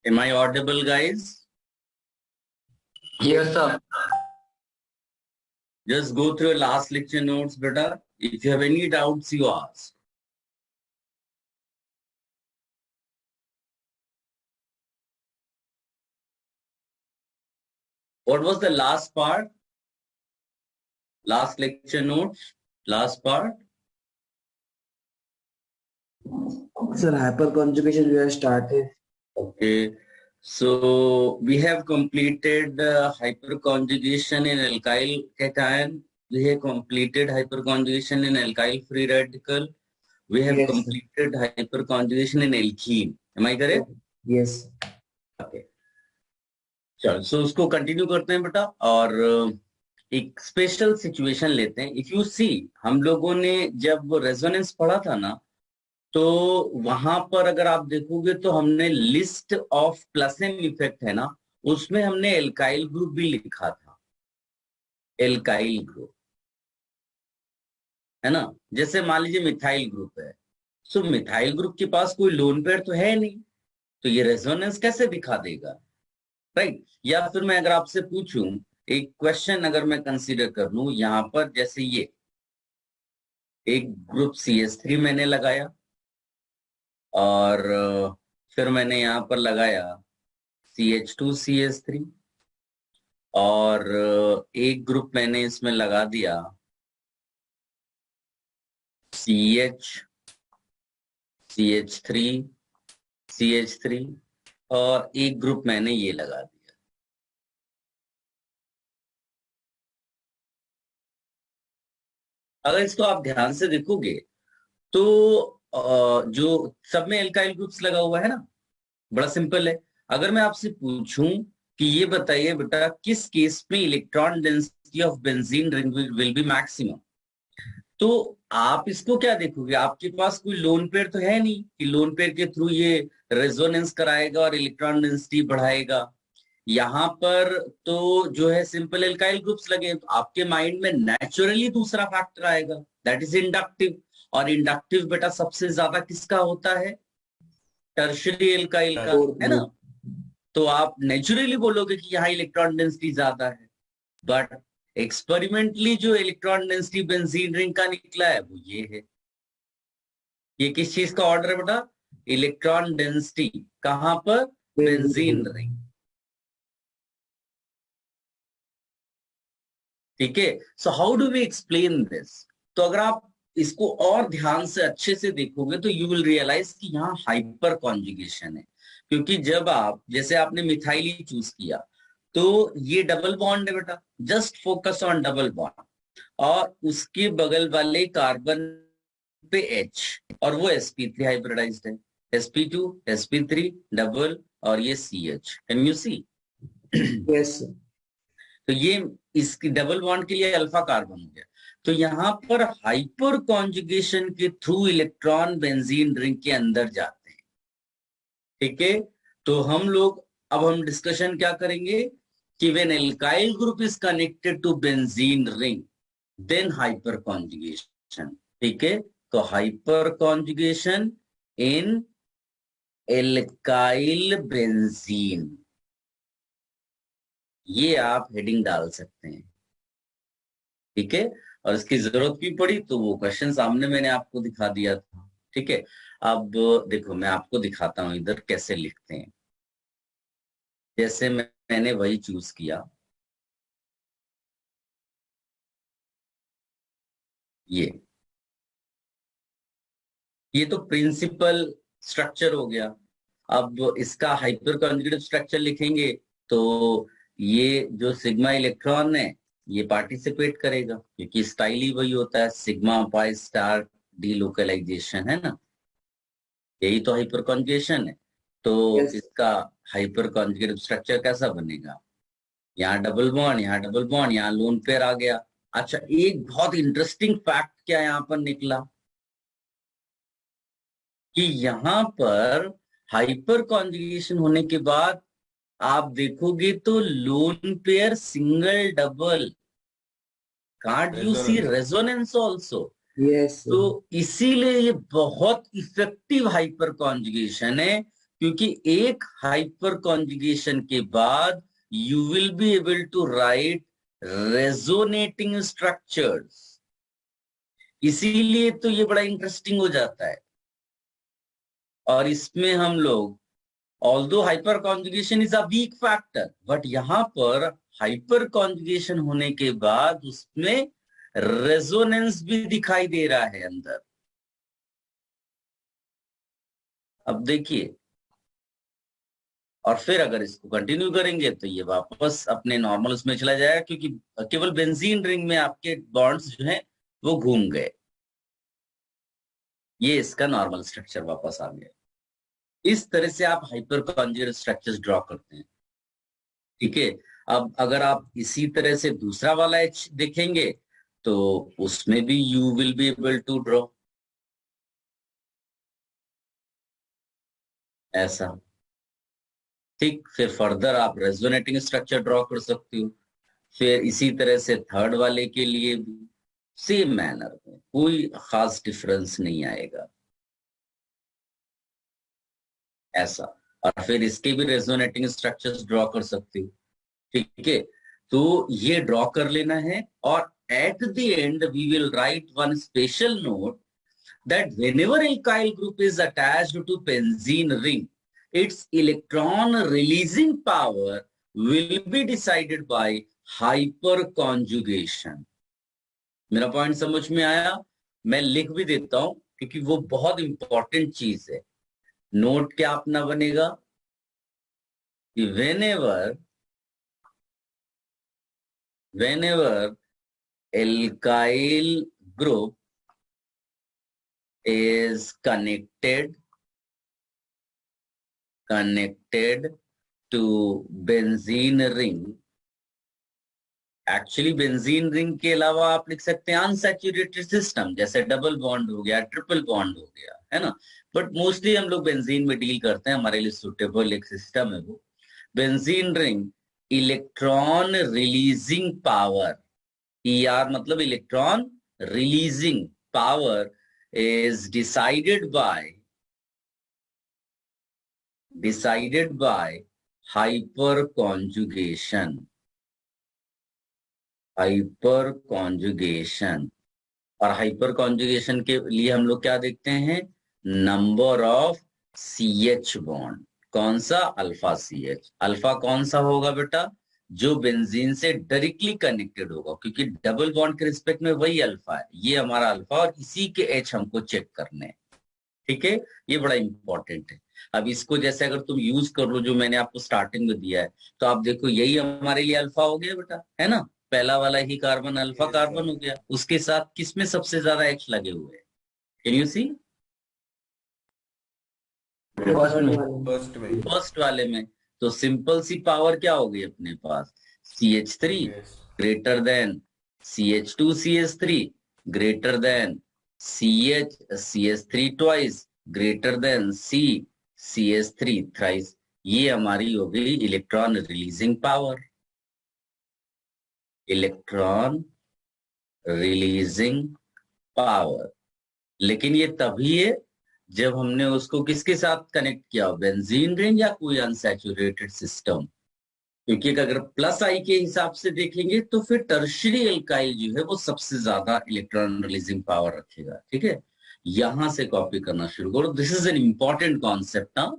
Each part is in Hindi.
Am I audible, guys? Yes, sir. Just go through your last lecture notes, beta. If you have any doubts, you ask. What was the last part? Last lecture notes? Last part? Sir, hyperconjugation we have started. Okay. So we have completed hyperconjugation in alkyl cation. We have completed hyperconjugation in alkyl free radical. We have Yes, sir. completed hyperconjugation in alkene. Am I correct? Yes. Okay. चलो सो उसको कंटिन्यू करते हैं बेटा और एक स्पेशल सिचुएशन लेते हैं. इफ यू सी हम लोगों ने जब रेजोनेंस पढ़ा था ना तो वहां पर अगर आप देखोगे तो हमने लिस्ट ऑफ प्लसेम इफेक्ट है ना उसमें हमने एल्काइल ग्रुप भी लिखा था. एल्काइल ग्रुप है ना. जैसे मान लीजिए मिथाइल ग्रुप है. सो मिथाइल ग्रुप के पास कोई लोन पेयर तो है नहीं तो ये रेजोनेंस कैसे दिखा देगा. राइट. या फिर मैं अगर आपसे पूछूं एक क्वेश्चन अगर मैं कंसीडर कर लूं यहां पर जैसे ये एक ग्रुप CH3 मैंने लगाया और फिर मैंने यहां पर लगाया CH2CH3 और एक ग्रुप मैंने इसमें लगा दिया CH3 और एक ग्रुप मैंने ये लगा दिया. अगर इसको आप ध्यान से देखोगे तो जो सब में एल्काइल ग्रुप्स लगा हुआ है ना. बड़ा सिंपल है. अगर मैं आपसे पूछूं कि ये बताइए बेटा किस केस में electron density of benzene ring will be maximum तो आप इसको क्या देखोगे. आपके पास कोई लोन पेयर तो है नहीं कि लोन पेयर के थ्रू ये रेजोनेंस कराएगा और इलेक्ट्रॉन डेंसिटी बढ़ाएगा. यहाँ पर तो जो है सिंपल एल्काइल ग्रुप्स लगे तो आपके माइंड में नेचुरली दूसरा फैक्टर आएगा दैट इज इंडक्टिव. और इंडक्टिव बेटा सबसे ज्यादा किसका होता है. टर्शियरी एल्काइल का है ना. तो आप नेचुरली बोलोगे कि यहाँ इलेक्ट्रॉन डेंसिटी ज्यादा है. बट एक्सपेरिमेंटली जो इलेक्ट्रॉन डेंसिटी बेंजीन रिंग का निकला है वो ये है. ये किस चीज का ऑर्डर है बेटा. इलेक्ट्रॉन डेंसिटी कहां पर. Benzene ring. ठीक है. So how do we explain this. तो अगर आप इसको और ध्यान से अच्छे से देखोगे तो यू विल रियलाइज कि यहाँ हाइपर कॉन्जुगेशन है. क्योंकि जब आप जैसे आपने मिथाइल ही चूज किया तो ये डबल बॉन्ड है बेटा. Just focus on double bond और उसके बगल वाले कार्बन पे H और वो sp3 हाइब्रिडाइज्ड है. sp2 sp3 डबल और ये CH. Can you see. Yes. तो ये इसकी डबल बॉन्ड के लिए अल्फा कार्बन हो गया. तो यहाँ पर हाइपर कॉन्जुगेशन के थ्रू इलेक्ट्रॉन बेंजीन रिंग के अंदर जाते हैं. ठीक है. तो हम लोग अब हम डिस्कशन क्या करेंगे कि when alkyl group is connected to benzene ring then hyperconjugation. ठीक है. तो hyperconjugation in alkyl benzene ये आप हेडिंग डाल सकते हैं. ठीक है. और इसकी जरूरत भी पड़ी तो वो क्वेश्चन सामने मैंने आपको दिखा दिया था. ठीक है. अब देखो मैं आपको दिखाता हूं इधर कैसे लिखते हैं. जैसे मैंने वही चूज किया ये तो प्रिंसिपल स्ट्रक्चर हो गया. अब इसका हाइपर कॉन्जुगेटिव स्ट्रक्चर लिखेंगे तो ये जो सिग्मा इलेक्ट्रॉन है ये पार्टिसिपेट करेगा क्योंकि स्टाइल ही वही होता है सिग्मा पाई स्टार डीलोकलाइजेशन है ना. यही तो हाइपर कॉन्जुगेशन है. तो Yes. इसका हाइपर कॉन्जुगेटिव स्ट्रक्चर कैसा बनेगा. यहाँ डबल बॉन्ड यहाँ डबल बॉन्ड यहाँ लोन पेयर आ गया. अच्छा एक बहुत इंटरेस्टिंग फैक्ट क्या यहाँ पर निकला कि यहाँ पर हाइपर कॉन्जुगेशन होने के बाद आप देखोगे तो lone pair single double can't you see resonance also. Yes. तो इसीलिए ये बहुत इफेक्टिव हाइपर कॉन्जुगेशन है क्योंकि एक हाइपर कॉन्जुगेशन के बाद you will be able to write resonating structures. इसीलिए तो ये बड़ा इंटरेस्टिंग हो जाता है। और इसमें हम लोग although hyperconjugation is a weak factor, but यहां पर हाइपर कॉन्जुगेशन होने के बाद उसमें रेजोनेंस भी दिखाई दे रहा है अंदर। अब देखिए, और फिर अगर इसको कंटिन्यू करेंगे तो ये वापस अपने नॉर्मल उसमें चला जाएगा, क्योंकि केवल बेंजीन रिंग में आपके बॉन्ड्स जो हैं वो घूम गए। ये इसका नॉर्मल स्ट्रक्चर वापस आ गया। इस तरह से आप हाइपर कॉन्जुगेट स्ट्रक्चर्स ड्रॉ करते हैं। ठीक है। अब अगर आप इसी तरह से दूसरा वाला एच देखेंगे तो उसमें भी you will be able to draw ऐसा। ठीक, फिर फर्दर आप रेजोनेटिंग स्ट्रक्चर ड्रॉ कर सकते हो। फिर इसी तरह से थर्ड वाले के लिए भी सेम मैनर में, कोई खास डिफरेंस नहीं आएगा ऐसा। और फिर इसके भी रेजोनेटिंग स्ट्रक्चर्स ड्रॉ कर सकते हो। ठीक है, तो ये ड्रॉ कर लेना है। और at the end we will write one special note that whenever alkyl group is attached to benzene ring, its electron releasing power will be decided by hyperconjugation. मेरा पॉइंट समझ में आया? मैं लिख भी देता हूं क्योंकि वो बहुत इंपॉर्टेंट चीज है। नोट क्या अपना बनेगा कि whenever alkyl group is connected to benzene ring, actually benzene ring के अलावा आप लिख सकते हैं अनसैचुरेटेड सिस्टम, जैसे डबल बॉन्ड हो गया, ट्रिपल बॉन्ड हो गया, है ना। बट मोस्टली हम लोग बेंजीन में डील करते हैं, हमारे लिए सुटेबल एक सिस्टम है वो benzene ring. Electron releasing power, ER मतलब electron releasing power, is decided by hyperconjugation. Hyperconjugation. और हाइपर कॉन्जुगेशन के लिए हम लोग क्या देखते हैं? Number of C H bond. कौन सा? Alpha C H. अल्फा कौन सा होगा बेटा? जो बेंजीन से डायरेक्टली कनेक्टेड होगा, क्योंकि डबल बॉन्ड के रिस्पेक्ट में वही अल्फा है, ये हमारा अल्फा, और इसी के एच हमको चेक करने हैं। ठीक है, ये बड़ा इंपॉर्टेंट है। अब इसको जैसे अगर तुम यूज कर लो जो मैंने आपको स्टार्टिंग में दिया है, तो आप देखो यही हमारे लिए अल्फा हो गया बेटा, है ना। पहला वाला ही carbon alpha Yes, carbon sir. हो गया, उसके साथ किसमें सबसे ज्यादा एच लगे हुए हैं? Can you C? फर्स्ट में, वाले First में. फर्स्ट वाले में। तो सिंपल सी पावर क्या होगी अपने पास? CH3 Yes. Greater than CH2CH3 greater than CH twice greater than CH3 thrice. ये हमारी हो गई electron releasing power. Electron releasing power. लेकिन ये तभी है जब हमने उसको किसके साथ कनेक्ट किया, बेंजीन रिंग या कोई अनसैचुरेटेड सिस्टम। क्योंकि अगर प्लस आई के हिसाब से देखेंगे तो फिर टर्शियरी एल्काइल जो है वो सबसे ज्यादा इलेक्ट्रॉन रिलीजिंग पावर रखेगा। ठीक है, यहां से कॉपी करना शुरू करो। This is an important concept ना।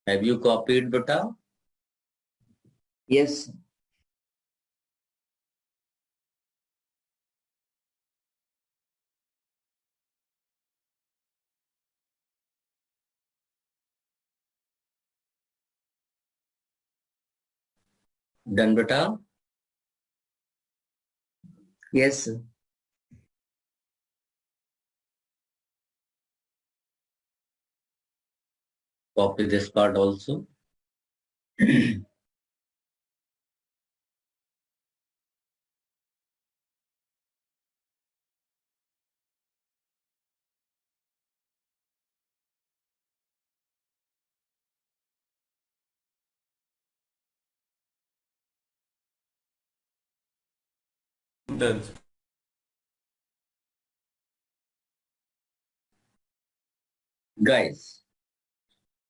हैव यू कॉपीड बेटा? यस डन बेटा? Yes copy this part also. Done. Guys,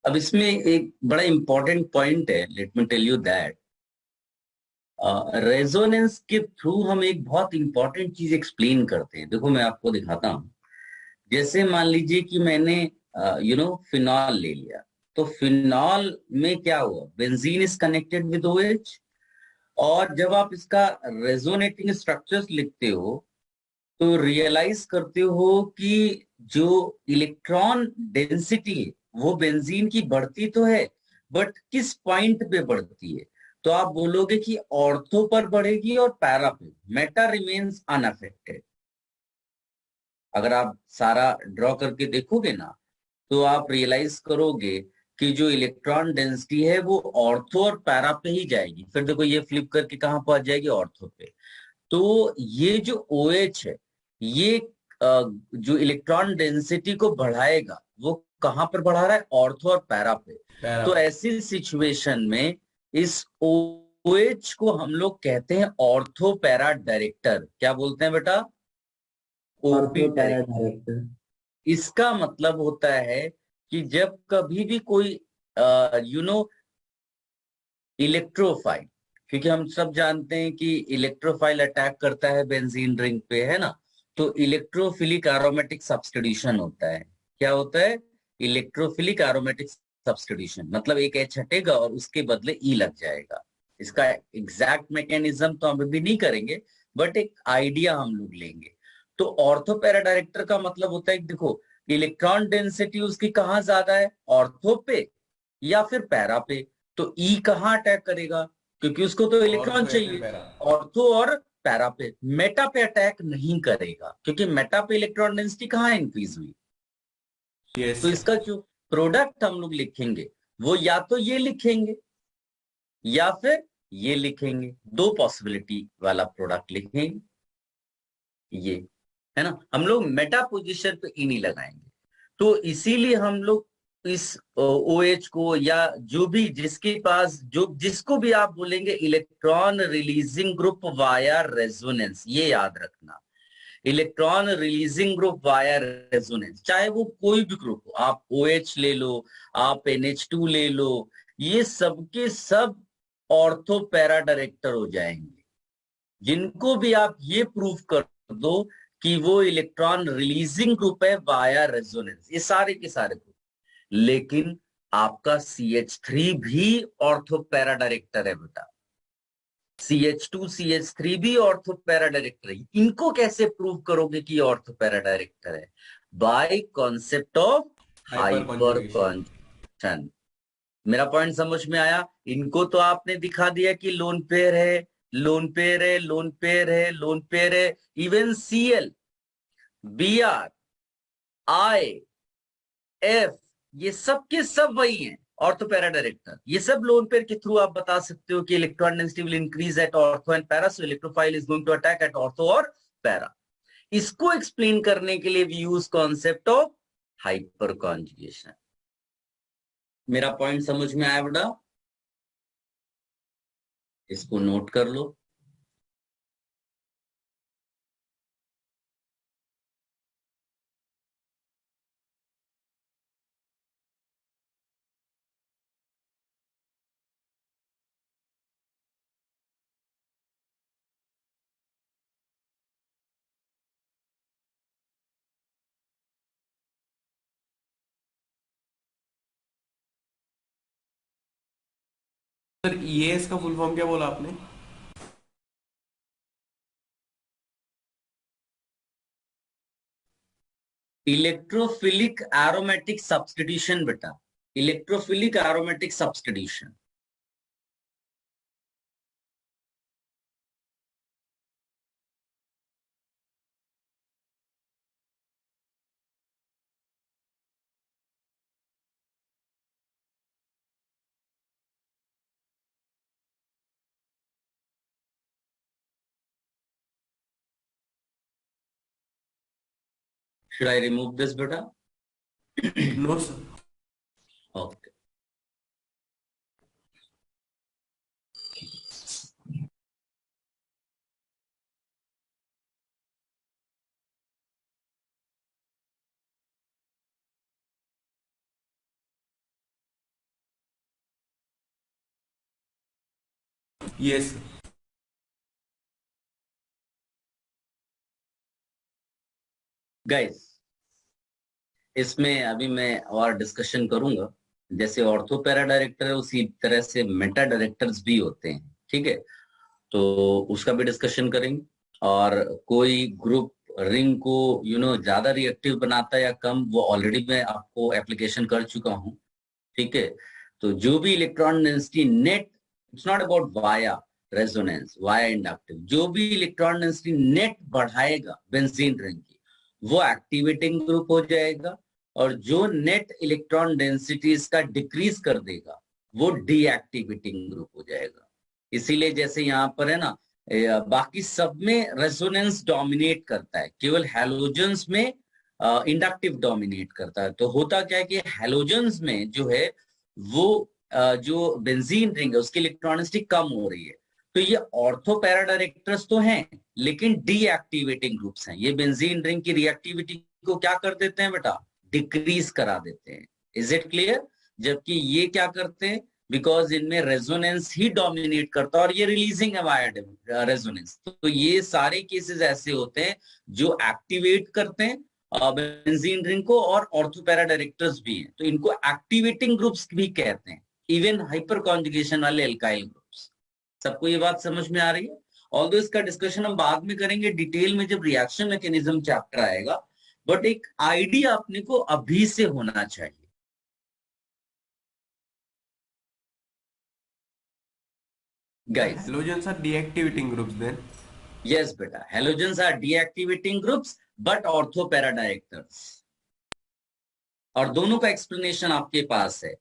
अब इसमें एक बड़ा इंपॉर्टेंट पॉइंट है, let me tell you that resonance के थ्रू हम एक बहुत इंपॉर्टेंट चीज एक्सप्लेन करते हैं। देखो मैं आपको दिखाता हूं। जैसे मान लीजिए कि मैंने फिनॉल ले लिया, तो फिनॉल में क्या हुआ, benzene is connected with OH, और जब आप इसका रेजोनेटिंग स्ट्रक्चर्स लिखते हो तो रियलाइज करते हो कि जो इलेक्ट्रॉन डेंसिटी है वो बेंजीन की बढ़ती तो है, बट किस पॉइंट पे बढ़ती है? तो आप बोलोगे कि ऑर्थो पर बढ़ेगी और पैरा पे, मेटा रिमेन्स अनअफेक्टेड। अगर आप सारा ड्रॉ करके देखोगे ना, तो आप रियलाइज करोगे कि जो इलेक्ट्रॉन डेंसिटी है वो ऑर्थो और पैरा पे ही जाएगी। फिर देखो ये फ्लिप करके कहां पहुंच जाएगी, ऑर्थो पे। तो ये जो OH है, ये जो इलेक्ट्रॉन डेंसिटी को बढ़ाएगा वो कहां पर बढ़ा रहा है, ऑर्थो और पैरा पे। पैरा। तो ऐसी सिचुएशन में इस OH को हम लोग कहते हैं ऑर्थो पैरा डायरेक्टर। क्या बोलते हैं बेटा? OP ortho para director. Director. इसका मतलब होता है कि जब कभी भी कोई यू नो इलेक्ट्रोफाइल, क्योंकि हम सब जानते हैं कि इलेक्ट्रोफाइल अटैक करता है बेंजीन रिंग पे, है ना? तो इलेक्ट्रोफिलिक एरोमेटिक सब्स्टिट्यूशन होता है। क्या होता है? इलेक्ट्रोफिलिक एरोमेटिक सब्स्टिट्यूशन, मतलब एक H हटेगा और उसके बदले E लग जाएगा। इसका एग्जैक्ट मैकेनिज्म तो हम अभी नहीं करेंगे, बट एक आइडिया हम लोग लेंगे। तो ऑर्थो पैरा डायरेक्टर का मतलब होता है कि देखो, इलेक्ट्रॉन डेंसिटी उसकी कहाँ ज्यादा है, ऑर्थो पे या फिर पैरा पे? तो ई कहाँ अटैक करेगा, क्योंकि उसको तो इलेक्ट्रॉन ऑर्थो या फिर चाहिए। पैरा। ऑर्थो और पैरा पे। मेटा पे अटैक नहीं करेगा, क्योंकि मेटा पे इलेक्ट्रॉन डेंसिटी कहाँ इंक्रीज हुई। यस। तो इसका जो प्रोडक्ट हम लोग लिखेंगे वो या तो ये लिखेंगे या फिर ये लिखेंगे। दो पॉसिबिलिटी वाला प्रोडक्ट लिखेंगे, ये, है ना? हम लोग मेटा पोजीशन पे ई नहीं लगाएंगे। तो इसीलिए हम लोग इस OH को, या जो भी जिसके पास, जो जिसको भी आप बोलेंगे electron releasing group via resonance, ये याद रखना। Electron releasing group via resonance, चाहे वो कोई भी ग्रुप हो, आप OH ले लो, आप NH2 ले लो, ये सबके सब ऑर्थो पैरा डायरेक्टर हो जाएंगे। जिनको भी आप ये प्रूव कर दो कि वो इलेक्ट्रॉन रिलीजिंग ग्रुप है वाया रेजोनेंस, ये सारे के सारे ग्रुप। लेकिन आपका CH3 भी ऑर्थो पैरा डायरेक्टर है बेटा। CH2 CH3 भी ऑर्थो पैरा डायरेक्टर है। इनको कैसे प्रूव करोगे कि ऑर्थो पैरा डायरेक्टर है? By concept of hyper hyperconjugation. Conjugation. मेरा पॉइंट समझ में आया? इनको तो आपने दिखा दिया कि लोन पेयर है, लोन पेयर है, लोन पेयर है, लोन पेयर है। इवन Cl, Br, IF, ये सब के सब वही हैं, ऑर्थो पैरा डायरेक्टर। ये सब लोन पेयर के थ्रू आप बता सकते हो कि electron density will increase at ortho and para, so electrophile is going to attack at ortho और पैरा। इसको एक्सप्लेन करने के लिए we use concept of hyperconjugation. मेरा पॉइंट समझ में आया बेटा? इसको नोट कर लो। सर ये इसका फुल फॉर्म क्या बोला आपने? इलेक्ट्रोफिलिक एरोमेटिक सब्स्टिट्यूशन बेटा, electrophilic aromatic substitution. Should I remove this बेटा? No sir. Okay. Yes. Guys, इसमें अभी मैं और डिस्कशन करूंगा। जैसे ऑर्थो पैरा डायरेक्टर है, उसी तरह से मेटा डायरेक्टर्स भी होते हैं, ठीक है? तो उसका भी डिस्कशन करेंगे। और कोई ग्रुप रिंग को ज्यादा रिएक्टिव बनाता है या कम, वो ऑलरेडी मैं आपको एप्लीकेशन कर चुका हूं, ठीक है? तो जो भी electron density net, it's not about via resonance, via inductive, जो भी इलेक्ट्रॉन डेंसिटी नेट बढ़ाएगा बेंजीन रिंग की, वो एक्टिवेटिंग ग्रुप हो जाएगा। और जो नेट इलेक्ट्रॉन डेंसिटी इसका डिक्रीज कर देगा, वो डीएक्टिवेटिंग ग्रुप हो जाएगा। इसीलिए जैसे यहाँ पर है ना, बाकी सब में रेजोनेंस डोमिनेट करता है, केवल हैलोजेंस में इंडक्टिव डोमिनेट करता है। तो होता क्या है कि हैलोजेंस में जो है वो जो बेंजीन रिंग है उसकी इलेक्ट्रॉनिसिटी कम हो रही है। तो ये ऑर्थो पैरा डायरेक्टर्स तो हैं, लेकिन डीएक्टिवेटिंग ग्रुप्स हैं। ये बेंजीन रिंग की रिएक्टिविटी को क्या कर देते हैं बेटा? डिक्रीज करा देते हैं। Is it clear? जबकि ये क्या करते हैं, बिकॉज इनमें रेजोनेंस ही डोमिनेट करता है और ये रिलीजिंग है वाया रेजोनेंस। तो ये सारे केसेस ऐसे होते हैं जो एक्टिवेट करते हैं बेंजीन रिंग को, और ऑर्थोपैरा डायरेक्टर्स भी हैं, तो इनको एक्टिवेटिंग ग्रुप्स भी कहते हैं, इवन हाइपर कॉन्जुगेशन वाले एल्काइल ग्रुप्स। सबको ये बात समझ में आ रही है? ऑल्दो इसका डिस्कशन हम बाद में करेंगे डिटेल में जब रिएक्शन मैकेनिज्म चैप्टर आएगा, बट एक आइडिया अपने को अभी से होना चाहिए। Guys, Halogens are deactivating groups then. yes beta, halogens are deactivating groups but orthopara directors। और दोनों का एक्सप्लेनेशन आपके पास है।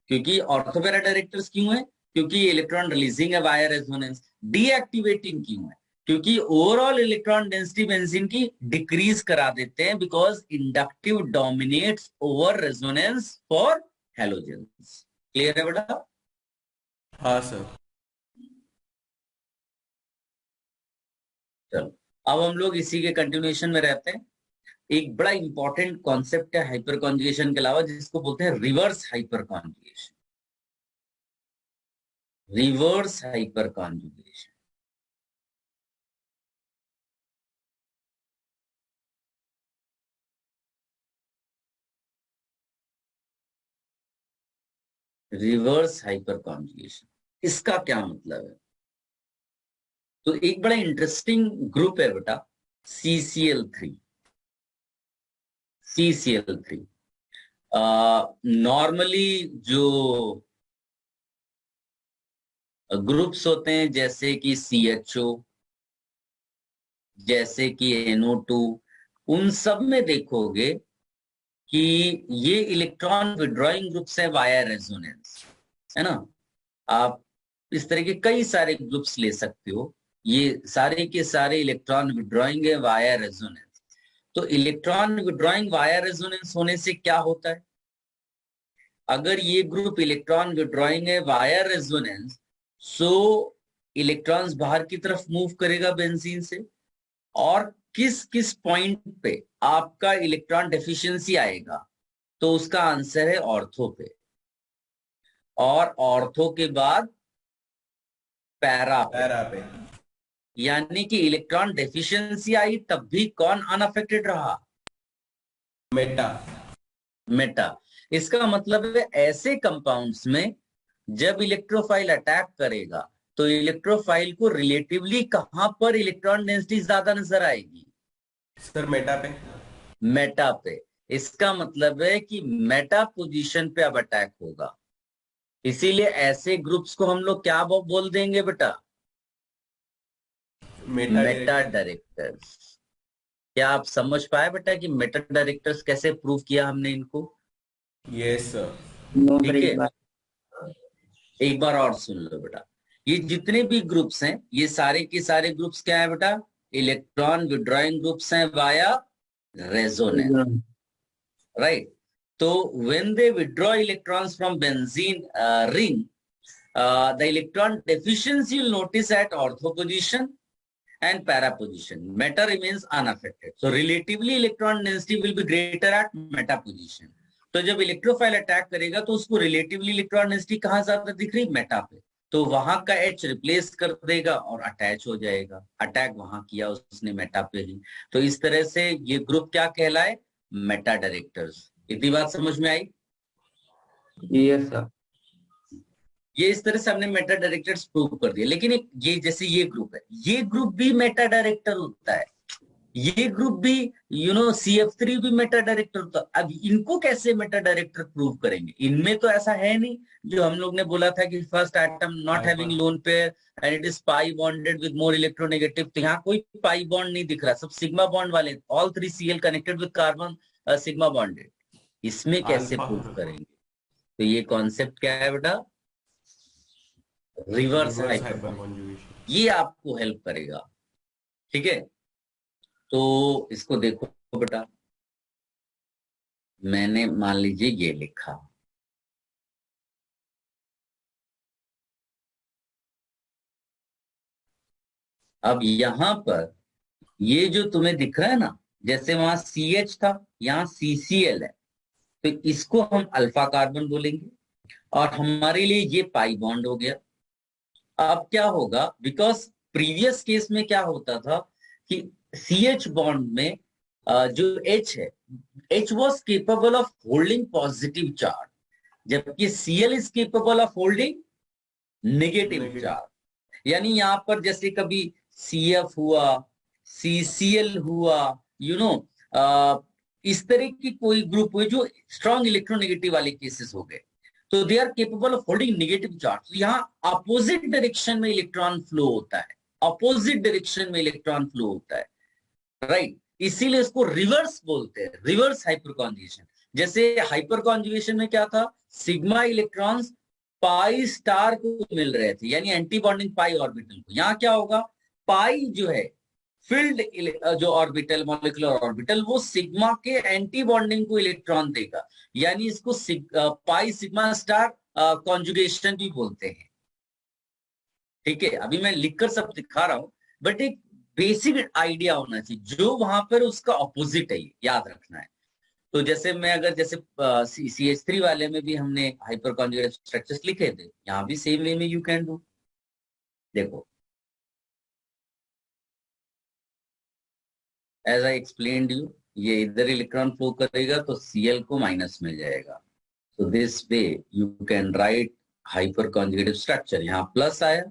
क्योंकि ऑर्थोपैरा डायरेक्टर्स क्यों है? क्योंकि इलेक्ट्रॉन रिलीजिंग है वाया रेजोनेंस। डीएक्टिवेटिंग क्यों है? क्योंकि ओवरऑल इलेक्ट्रॉन डेंसिटी बेंजीन की डिक्रीज करा देते हैं, because inductive dominates over resonance for halogens. Clear है बेटा? हाँ सर। चलो, अब हम लोग इसी के कंटिन्यूएशन में रहते हैं। एक बड़ा इंपॉर्टेंट कॉन्सेप्ट है हाइपर कॉन्जुगेशन के अलावा, जिसको बोलते हैं reverse hyper conjugation. Reverse hyper conjugation, reverse hyper conjugation, इसका क्या मतलब है? तो एक बड़ा इंटरेस्टिंग ग्रुप है बेटा, CCl3। CCl3 नॉर्मली जो ग्रुप्स होते हैं, जैसे कि CHO, जैसे कि NO2, उन सब में देखोगे कि ये इलेक्ट्रॉन विड्रॉइंग ग्रुप्स है वाया रेजोनेंस, है ना? आप इस तरह के कई सारे ग्रुप्स ले सकते हो, ये सारे के सारे इलेक्ट्रॉन विड्रॉइंग है वाया रेजोनेंस। तो इलेक्ट्रॉन विड्रॉइंग वाया रेजोनेंस होने से क्या होता है? अगर ये ग्रुप इलेक्ट्रॉन विड्रॉइंग है वाया रेजोनेंस, सो इलेक्ट्रॉन्स बाहर की तरफ मूव करेगा बेंजीन से, और किस किस पॉइंट पे आपका इलेक्ट्रॉन डेफिशिएंसी आएगा? तो उसका आंसर है ऑर्थो पे, और ऑर्थो के बाद पैरा पे। यानी कि इलेक्ट्रॉन डेफिशिएंसी आई तब भी कौन अनअफेक्टेड रहा? मेटा। मेटा। इसका मतलब है ऐसे कंपाउंड्स में जब इलेक्ट्रोफाइल अटैक करेगा तो इलेक्ट्रोफाइल को रिलेटिवली कहां पर इलेक्ट्रॉन डेंसिटी ज्यादा नजर आएगी? सर मेटा पे। मेटा पे। इसका मतलब है कि मेटा पोजीशन पे अब अटैक होगा। इसीलिए ऐसे ग्रुप्स को हम लोग क्या बोल देंगे बेटा? Meta directors. क्या आप समझ पाए बेटा कि मेटा डायरेक्टर्स कैसे प्रूव किया हमने इनको? Yes sir. ठीक है, एक बार और सुन लो बेटा। ये जितने भी ग्रुप्स हैं, ये सारे के सारे ग्रुप्स क्या है बेटा? इलेक्ट्रॉन विड्रॉइंग ग्रुप्स हैं वाया रेजोनेंस, राइट? तो when they withdraw electrons from benzene ring, the electron deficiency you'll notice at ortho position and para position. Meta remains unaffected. So relatively electron density will be greater at meta position. तो जब इलेक्ट्रोफाइल अटैक करेगा तो उसको रिलेटिवली इलेक्ट्रॉन डेंसिटी कहां ज्यादा दिख रही? मेटा पे। तो वहां का H रिप्लेस कर देगा और अटैच हो जाएगा, अटैक वहां किया उसने मेटा पे ही। तो इस तरह से ये ग्रुप क्या कहलाए, मेटा डायरेक्टर्स। इतनी बात समझ में आई? Yes sir. ये इस तरह से हमने मेटा डायरेक्टर्स प्रूव कर दिया। लेकिन एक ये जैसे ये ग्रुप है, ये ग्रुप भी मेटा डायरेक्टर होता है, ये ग्रुप भी CF3 भी मेटा डायरेक्टर होता है। अब इनको कैसे मेटा डायरेक्टर प्रूव करेंगे? इनमें तो ऐसा है नहीं जो हम लोग ने बोला था कि first atom not having hyper lone pair and it is pi bonded with more electronegative. तो यहाँ कोई पाई बॉन्ड नहीं दिख रहा, सब सिग्मा बॉन्ड वाले, all 3 Cl connected with carbon, sigma bonded. इसमें कैसे अल्फा प्रूव करेंगे? तो ये कॉन्सेप्ट क्या है बेटा, reverse reverse hyper hyperconjugation. Conjugation. ये आपको हेल्प करेगा। ठीक है, तो इसको देखो बेटा, मैंने मान लीजिए ये लिखा, अब यहां पर ये जो तुम्हें दिख रहा है ना, जैसे वहां CH था, यहाँ CCl है, तो इसको हम अल्फा कार्बन बोलेंगे और हमारे लिए ये पाई बॉन्ड हो गया। अब क्या होगा, बिकॉज प्रीवियस केस में क्या होता था कि CH बॉन्ड में जो H है, H was capable of holding positive charge, जबकि Cl is capable of holding negative negative. charge। यानी यहां पर जैसे कभी CF हुआ, CCl हुआ, यू नो इस तरह की कोई ग्रुप हुए जो स्ट्रॉन्ग इलेक्ट्रोनेगेटिव वाले केसेस हो गए, तो they are capable of holding negative charge. तो यहाँ अपोजिट डायरेक्शन में इलेक्ट्रॉन फ्लो होता है, अपोजिट डायरेक्शन में इलेक्ट्रॉन फ्लो होता है, राइट। इसीलिए इसको रिवर्स बोलते हैं, रिवर्स हाइपर कॉन्जुगेशन। जैसे हाइपर कॉन्जुगेशन में क्या था, सिग्मा इलेक्ट्रॉन्स पाई स्टार को मिल रहे थे, यानी एंटी बॉन्डिंग पाई ऑर्बिटल को। यहाँ क्या होगा, पाई जो है फील्ड जो ऑर्बिटल, मॉलिक्यूलर ऑर्बिटल, वो सिग्मा के एंटी बॉन्डिंग को इलेक्ट्रॉन देगा, यानी इसको पाई सिग्मा स्टार कॉन्जुगेशन भी बोलते हैं। ठीक है, अभी मैं लिखकर सब दिखा रहा हूं, बट एक बेसिक आइडिया होना चाहिए, जो वहां पर उसका ऑपोजिट है, याद रखना है। तो जैसे मैं अगर जैसे CH3 वाले में भी हमने हाइपर कॉन्जुगेट स्ट्रक्चर्स लिखे थे, यहाँ भी सेम वे में यू कैन डू। देखो, एज आई एक्सप्लेन्ड यू, ये इधर इलेक्ट्रॉन फ्लो करेगा तो Cl को माइनस मिल जाएगा। So this way you can write hyperconjugative structure। यहाँ प्लस आया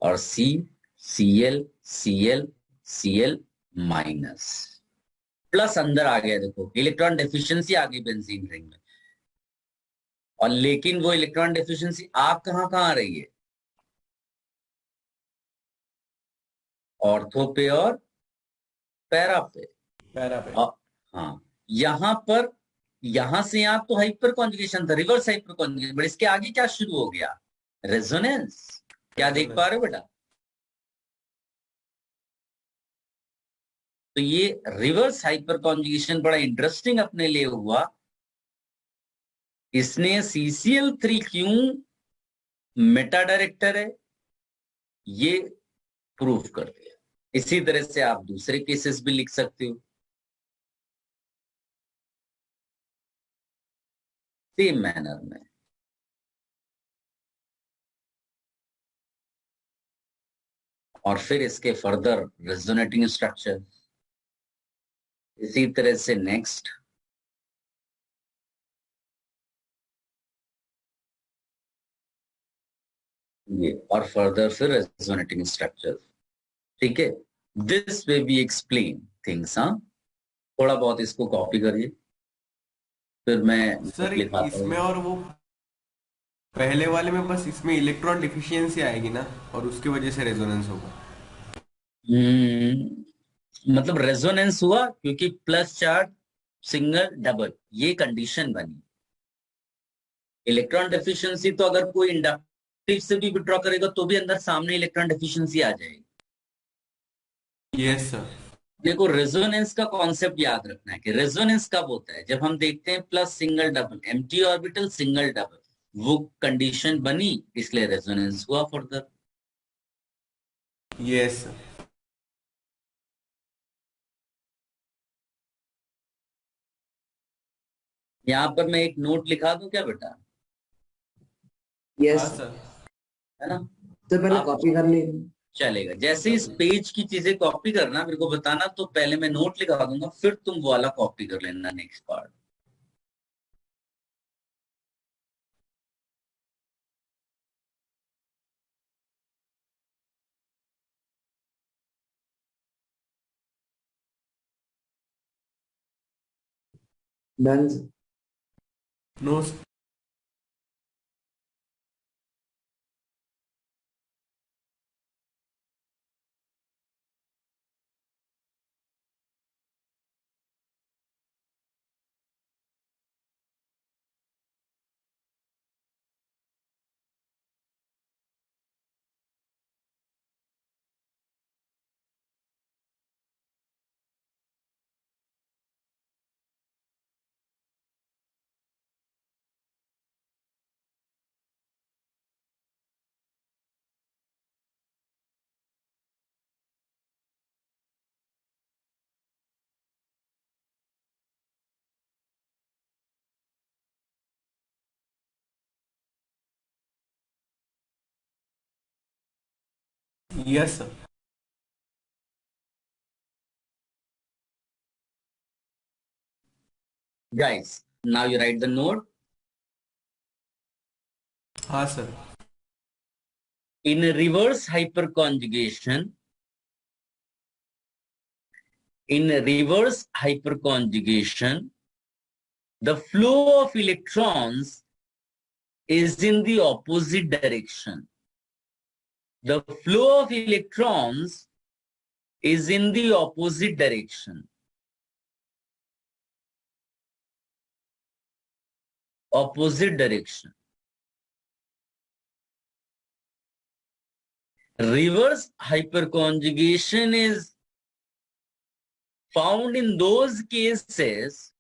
और Cl Cl Cl minus, plus अंदर आ गया, देखो इलेक्ट्रॉन डेफिशिएंसी आ गई बेंजीन रिंग में। और लेकिन वो इलेक्ट्रॉन डेफिशिएंसी आ कहाँ कहाँ रही है, ऑर्थो पे और पैरा पे। पैरा पे। और हाँ, यहाँ पर, यहां से यहाँ तो हाइपर कॉन्जुगेशन था, रिवर्स हाइपर कॉन्जुगेशन, बट इसके आगे क्या शुरू हो गया, रेजोनेंस। क्या देख पा रहे हो बेटा? तो ये रिवर्स हाइपर कॉन्जुगेशन बड़ा इंटरेस्टिंग अपने लिए हुआ। इसने CCl3 क्यों मेटा डायरेक्टर है ये प्रूफ कर दिया। इसी तरह से आप दूसरे केसेस भी लिख सकते हो सेम मैनर में। और फिर इसके फर्दर रेजोनेटिंग स्ट्रक्चर, इसी तरह से नेक्स्ट ये, और फर्दर फिर रेजोनेटिंग स्ट्रक्चर। ठीक है, this way B explain things. हाँ, थोड़ा बहुत इसको कॉपी करिए, फिर मैं सर नोट लिखाता इसमें हूँ। और वो पहले वाले में बस इसमें इलेक्ट्रॉन डिफिशियंसी आएगी ना, और उसकी वजह से रेजोनेंस होगा। मतलब रेजोनेंस हुआ क्योंकि प्लस चार्ज सिंगल डबल, ये कंडीशन बनी। इलेक्ट्रॉन डेफिशिएंसी तो अगर कोई इंडक्टिव से भी विड्रॉ करेगा तो भी अंदर सामने इलेक्ट्रॉन डेफिशिएंसी आ जाएगी। Yes sir. देखो, रेजोनेंस का कॉन्सेप्ट याद रखना है कि रेजोनेंस कब होता है, जब हम देखते हैं plus single double, empty orbital single double, वो कंडीशन बनी, इसलिए रेजोनेंस हुआ फर्दर। Yes sir. यहां पर मैं एक नोट लिखा दूं क्या बेटा, यस हाँ सर। सर। है ना? तो पहले आप कॉपी कर ली। चलेगा, जैसे इस पेज की चीजें कॉपी करना मेरे को बताना, तो पहले मैं नोट लिखा दूंगा, फिर तुम वो वाला कॉपी कर लेना next part. Done. No. Yes sir. Guys, now you write the note. हाँ sir. In reverse hyperconjugation, the flow of electrons is in the opposite direction. The flow of electrons is in the opposite direction. Opposite direction. Reverse hyperconjugation is found in those cases.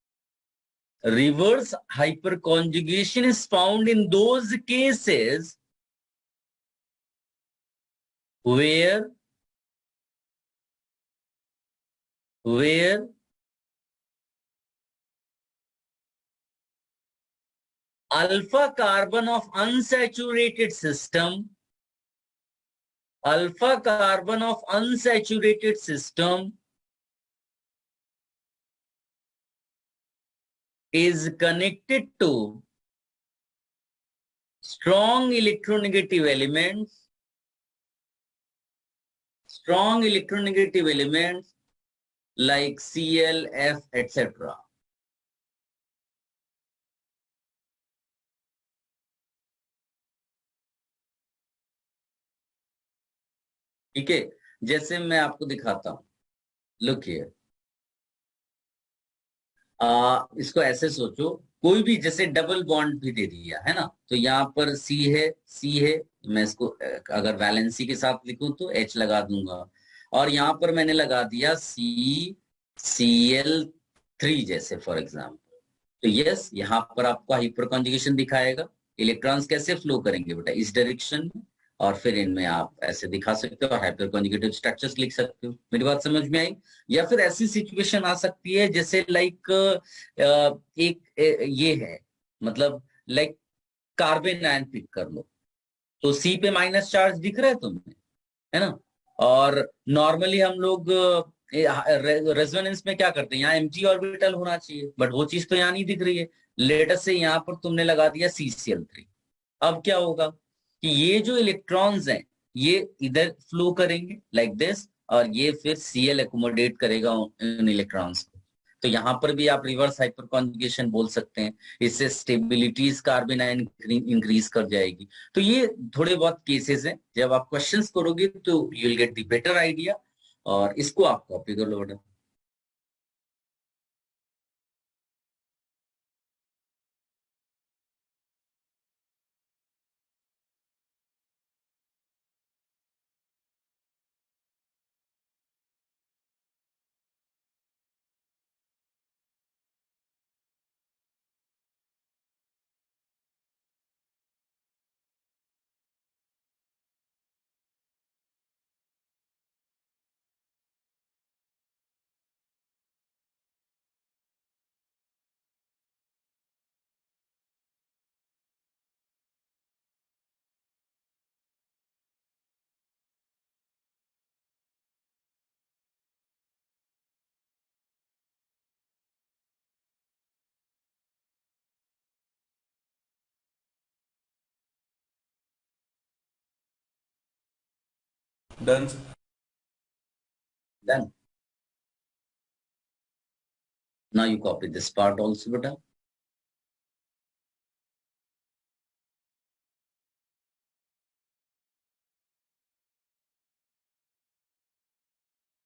Reverse hyperconjugation is found in those cases where alpha carbon of unsaturated system is connected to strong electronegative elements like Cl, F, etc. ठीक है, जैसे मैं आपको दिखाता हूं, लुक हियर। इसको ऐसे सोचो, कोई भी जैसे डबल बॉन्ड भी दे दिया है ना, तो यहाँ पर सी है, मैं इसको अगर वैलेंसी के साथ लिखूं तो H लगा दूंगा, और यहाँ पर मैंने लगा दिया Cl3 जैसे फॉर एग्जाम्पल। तो यस, यहाँ पर आपको हाइपर कॉन्जुगेशन दिखाएगा। इलेक्ट्रॉन्स कैसे फ्लो करेंगे बेटा, इस डायरेक्शन में, और फिर इनमें आप ऐसे दिखा सकते हो, हाइपर कॉन्जुगेटिव स्ट्रक्चर्स लिख सकते हो। मेरी बात समझ में आई? या फिर ऐसी सिचुएशन आ सकती है जैसे लाइक ये है, मतलब लाइक कार्बन आयन पिक कर लो, तो सी पे माइनस चार्ज दिख रहा है तुम्हें, है ना? और नॉर्मली हम लोग रेजोनेंस में क्या करते हैं, यहाँ एम्प्टी ऑर्बिटल होना चाहिए, बट वो चीज तो यहाँ नहीं दिख रही है। लेटर से यहाँ पर तुमने लगा दिया CCl3। अब क्या होगा कि ये जो इलेक्ट्रॉन्स हैं ये इधर फ्लो करेंगे लाइक दिस, और ये फिर Cl एकोमोडेट करेगा उन इलेक्ट्रॉन्स को। तो यहाँ पर भी आप रिवर्स हाइपर कॉन्जुगेशन बोल सकते हैं। इससे स्टेबिलिटीज कार्बन आयन इंक्रीज कर जाएगी। तो ये थोड़े बहुत केसेस हैं, जब आप क्वेश्चंस करोगे तो you will get the better idea, और इसको आप कॉपी कर लो बेटा। Done. Done. Now you copy this part also, beta.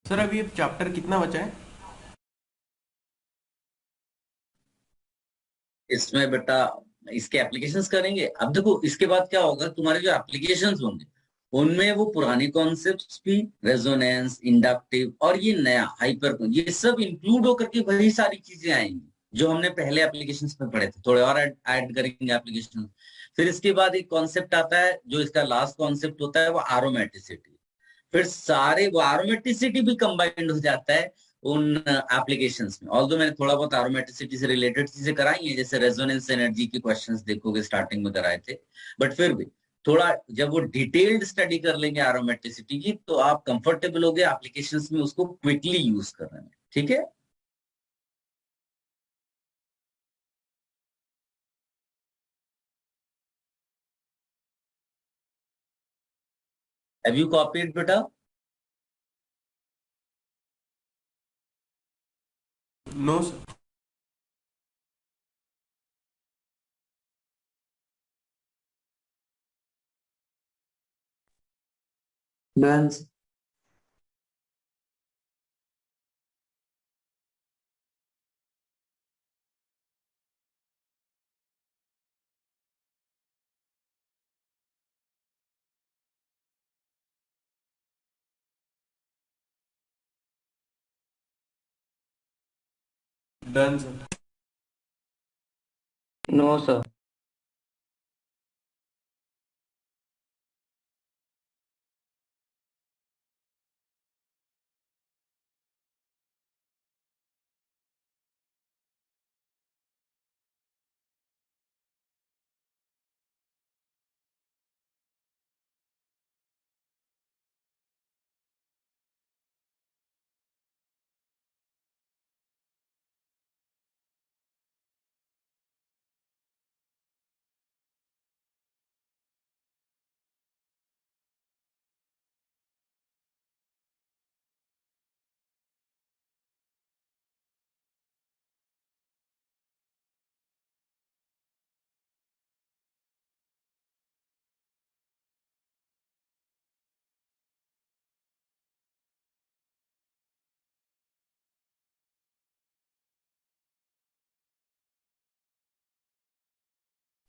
Sir अभी चैप्टर कितना बचा है? इसमें बेटा इसके एप्लीकेशंस करेंगे। अब देखो इसके बाद क्या होगा, तुम्हारे जो एप्लीकेशंस होंगे उनमें वो पुराने कॉन्सेप्ट्स भी, रेजोनेंस, इंडक्टिव और ये नया हाइपर, ये सब इंक्लूड होकर के वही सारी चीजें आएंगी जो हमने पहले एप्लीकेशंस में पढ़े थे। थोड़े और ऐड करेंगे एप्लीकेशन। फिर इसके बाद एक कॉन्सेप्ट आता है जो इसका लास्ट कॉन्सेप्ट होता है, वो एरोमेटिसिटी। फिर सारे वो एरोमेटिसिटी भी कंबाइंड हो जाता है उन एप्लीकेशंस में। ऑल्दो मैंने थोड़ा बहुत एरोमेटिसिटी से रिलेटेड चीजें कराई हैं, जैसे रेजोनेंस एनर्जी के क्वेश्चंस देखोगे स्टार्टिंग में कराए थे, बट फिर भी थोड़ा जब वो डिटेल्ड स्टडी कर लेंगे एरोमेटिसिटी की, तो आप कंफर्टेबल हो गए एप्लीकेशंस में उसको क्विकली यूज करने में। ठीक है। हैव यू कॉपीड बेटा? No sir. Done. Done sir. No sir.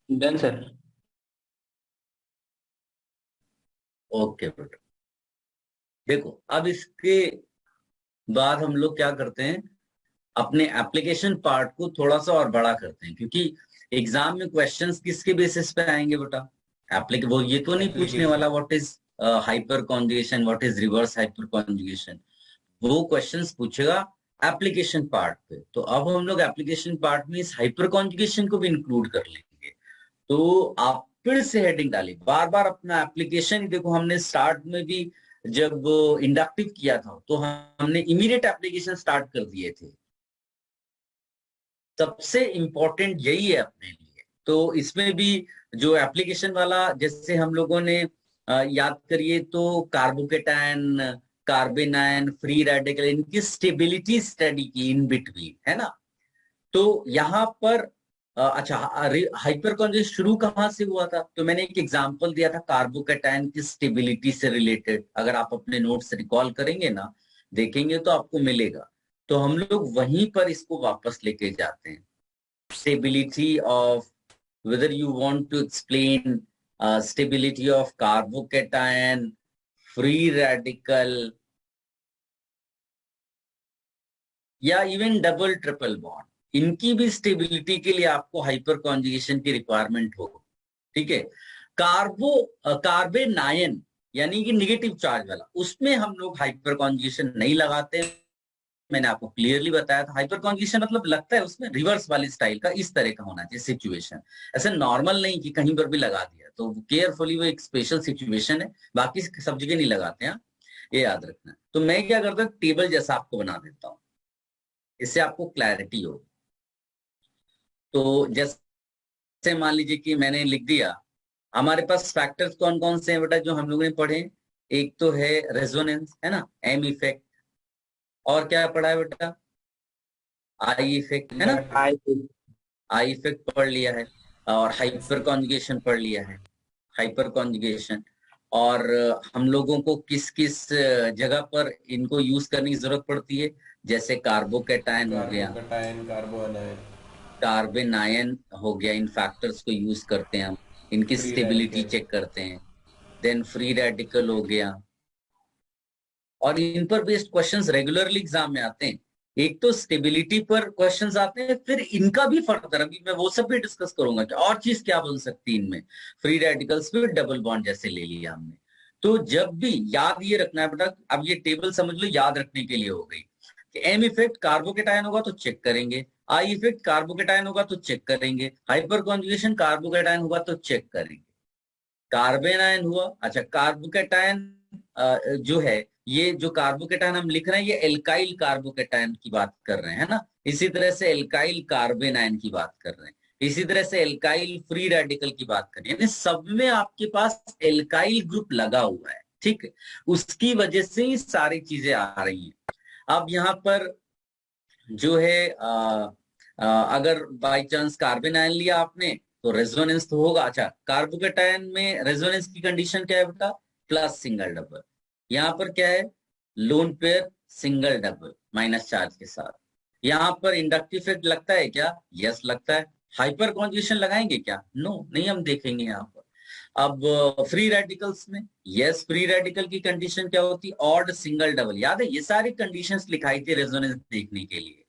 Done sir. Okay बेटा, देखो अब इसके बाद हम लोग क्या करते हैं, अपने एप्लीकेशन पार्ट को थोड़ा सा और बड़ा करते हैं, क्योंकि एग्जाम में क्वेश्चंस किसके बेसिस पे आएंगे बेटा? एप्लीके वो ये तो नहीं पूछने एप्लीकेशन। वाला what is hyper conjugation, what is reverse hyper conjugation. वो क्वेश्चंस पूछेगा एप्लीकेशन पार्ट पे। तो अब हम लोग एप्लीकेशन पार्ट में इस हाइपर कॉन्जुगेशन को भी इंक्लूड कर लेंगे। तो आप फिर से हेडिंग डालिए, बार बार अपना एप्लीकेशन। देखो हमने स्टार्ट में भी जब इंडक्टिव किया था तो हमने इमीडिएट एप्लीकेशन स्टार्ट कर दिए थे। सबसे इंपॉर्टेंट यही है अपने लिए। तो इसमें भी जो एप्लीकेशन वाला, जैसे हम लोगों ने याद करिए तो कार्बोकेटायन, कार्बेनायन, फ्री रेडिकल, इनकी स्टेबिलिटी स्टडी की इन बिटवीन, है ना। तो यहाँ पर अच्छा, हाइपर कॉन्जुगेशन शुरू कहाँ से हुआ था? तो मैंने एक एग्जांपल दिया था कार्बोकेटायन की स्टेबिलिटी से रिलेटेड। अगर आप अपने नोट्स रिकॉल करेंगे ना, देखेंगे तो आपको मिलेगा। तो हम लोग वहीं पर इसको वापस लेके जाते हैं। stability of, whether you want to explain stability of carbocation, free radical, या इवन डबल ट्रिपल बॉन्ड, इनकी भी स्टेबिलिटी के लिए आपको हाइपर कॉन्जुगेशन की रिक्वायरमेंट होगी। ठीक है। कार्बेनायन यानी कि निगेटिव चार्ज वाला, उसमें हम लोग हाइपर कॉन्जुगेशन नहीं लगाते। मैंने आपको क्लियरली बताया था हाइपर कॉन्जुगेशन मतलब लगता है उसमें रिवर्स वाली स्टाइल का, इस तरह का होना चाहिए सिचुएशन। ऐसे नॉर्मल नहीं कि कहीं पर भी लगा दिया। तो केयरफुली, वो एक स्पेशल सिचुएशन है, बाकी सब जगह नहीं लगाते हैं, ये याद रखना। तो मैं क्या करता हूँ, टेबल जैसा आपको बना देता हूँ, इससे आपको क्लैरिटी हो। तो जैसे मान लीजिए कि मैंने लिख दिया, हमारे पास फैक्टर्स कौन कौन से हैं बेटा जो हम लोगों ने पढ़े? एक तो है रेजोनेंस, है ना, एम इफेक्ट, और क्या पढ़ा है बेटा, आई इफेक्ट, है ना, आई इफेक्ट पढ़ लिया है, और हाइपर कॉन्जुगेशन पढ़ लिया है, हाइपर कॉन्जुगेशन। और हम लोगों को किस किस जगह पर इनको यूज करने की जरूरत पड़ती है, जैसे कार्बोकैटायन हो गया, कार्बोकटायन, कार्बोनाइन, कार्बन आयन हो गया, इन फैक्टर्स को यूज करते हैं हम, इनकी फ्री स्टेबिलिटी रेडिकल। चेक करते हैं। देन फ्री रेडिकल हो गया, और इन पर बेस्ड क्वेश्चंस रेगुलरली एग्जाम में आते हैं। एक तो स्टेबिलिटी पर क्वेश्चंस आते हैं, फिर इनका भी फर्दर अभी मैं वो सब भी डिस्कस करूंगा कि और चीज क्या बन सकती है इनमें। फ्री रेडिकल्स फिर डबल बॉन्ड जैसे ले लिया हमने। तो जब भी याद ये रखना है बेटा, अब ये टेबल समझ लो, याद रखने के लिए हो गई कि एम इफेक्ट कार्बोकेटायन होगा तो चेक करेंगे, आई इफेक्ट कार्बोकेटायन होगा तो चेक करेंगे, हाइपर कॉन्जुगेशन कार्बोकेटायन होगा तो चेक करेंगे। कार्बन आयन हुआ, अच्छा कार्बोकेटायन जो है, ये जो कार्बोकेटायन हम लिख रहे हैं ये एल्काइल कार्बोकेटायन की बात कर रहे हैं, है ना। इसी तरह से एल्काइल कार्बन आयन की बात कर रहे हैं, इसी तरह से एल्काइल फ्री रेडिकल की बात कर रहे हैं, यानी सब में आपके पास एल्काइल ग्रुप लगा हुआ है, ठीक है। उसकी वजह से ही सारी चीजें आ रही हैं। अब यहाँ पर जो है अगर बाई चांस कार्बन आयन लिया आपने तो रेजोनेंस तो होगा। अच्छा, कार्बोकेटायन में रेजोनेंस की कंडीशन क्या है बेटा, प्लस सिंगल डबल। यहाँ पर क्या है, lone pair single double minus charge के साथ। यहाँ पर इंडक्टिव इफेक्ट लगता है क्या, यस लगता है। हाइपर कॉन्जुगेशन लगाएंगे क्या, नो नहीं, हम देखेंगे यहाँ पर। अब फ्री रेडिकल्स में, यस फ्री रेडिकल की कंडीशन क्या होती है, ऑड सिंगल डबल, याद है ये सारी कंडीशंस लिखाई थी रेजोनेंस देखने के लिए,